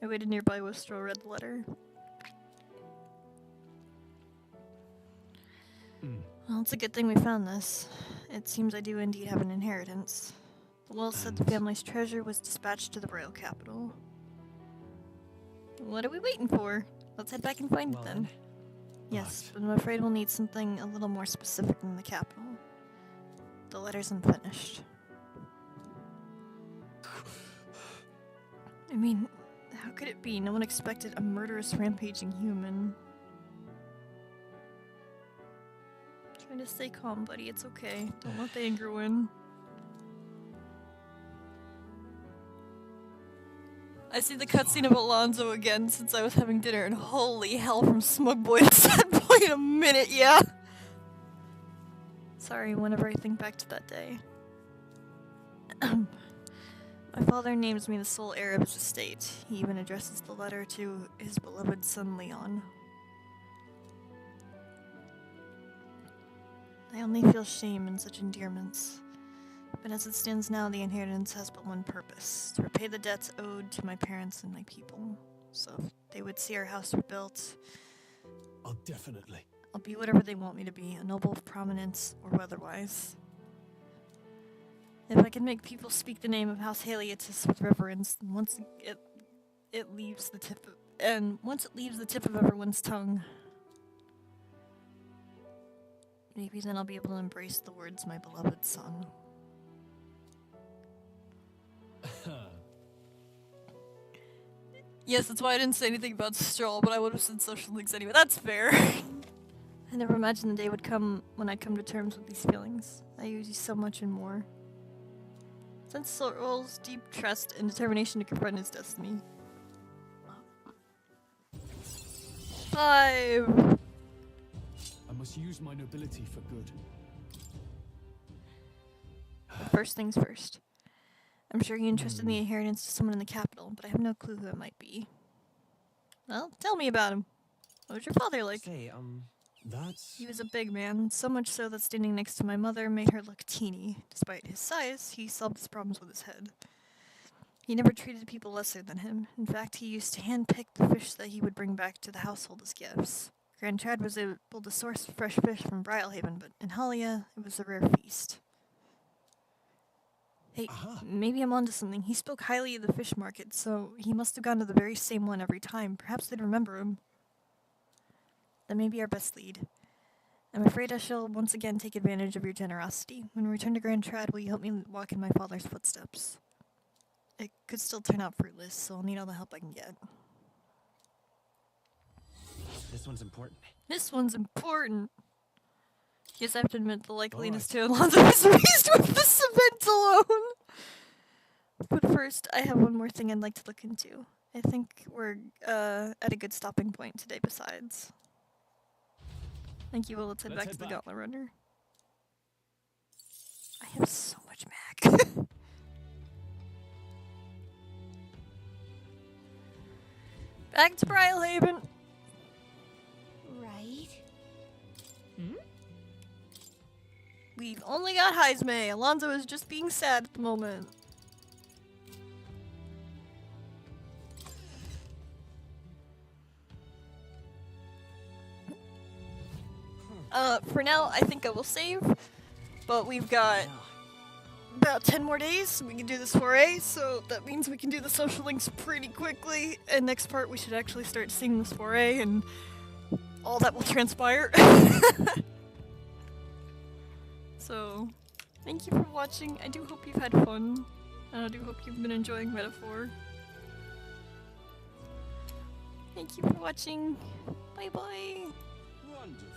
I waited nearby while Stroll read the letter. Well, it's a good thing we found this. It seems I do indeed have an inheritance. The will said the family's treasure was dispatched to the royal capital. What are we waiting for? Let's head back and find it then. Yes, but I'm afraid we'll need something a little more specific than the capital. The letter's unfinished. I mean, how could it be? No one expected a murderous, rampaging human. Try to stay calm, buddy. It's okay. Don't let the anger win. I see the cutscene of Alonso again since I was having dinner, and holy hell, from Smug Boy to Sad Boy in a minute, yeah! Sorry, whenever I think back to that day. My father names me the sole heir of his estate. He even addresses the letter to his beloved son Leon. I only feel shame in such endearments. But as it stands now, the inheritance has but one purpose: to repay the debts owed to my parents and my people. So if they would see our house rebuilt, I'll definitely. I'll be whatever they want me to be, a noble of prominence or otherwise. If I can make people speak the name of House Haliotis with reverence, then once it leaves the tip of everyone's tongue, maybe then I'll be able to embrace the words "my beloved son." Yes, that's why I didn't say anything about Stroll, but I would have said social links anyway. That's fair. I never imagined the day would come when I'd come to terms with these feelings. I use you so much and more. Since Stroll's deep trust and determination to confront his destiny. 5. I must use my nobility for good. But first things first. I'm sure you entrusted the inheritance to someone in the capital, but I have no clue who it might be. Well, tell me about him. What was your father like? Say, That's... He was a big man, so much so that standing next to my mother made her look teeny. Despite his size, he solved his problems with his head. He never treated people lesser than him. In fact, he used to handpick the fish that he would bring back to the household as gifts. Grand Trad was able to source fresh fish from Brylehaven, but in Halia, it was a rare feast. Hey, maybe I'm onto something. He spoke highly of the fish market, so he must have gone to the very same one every time. Perhaps they'd remember him. That may be our best lead. I'm afraid I shall once again take advantage of your generosity. When we return to Grand Trad, will you help me walk in my father's footsteps? It could still turn out fruitless, so I'll need all the help I can get. this one's important. This one's important. Yes, I have to admit the likeliness to Alonso is raised with the cement alone. But first, I have one more thing I'd like to look into. I think we're at a good stopping point today besides. Thank you, well, let's head back to the Gauntlet Runner. I have so much Mac. Back to Brylehaven. Right. We've only got Heisme. Alonso is just being sad at the moment. For now, I think I will save, but we've got about 10 more days so we can do this foray, so that means we can do the social links pretty quickly, and next part we should actually start seeing this foray, and all that will transpire. So, thank you for watching. I do hope you've had fun, and I do hope you've been enjoying Metaphor. Thank you for watching. Bye bye. Wonderful.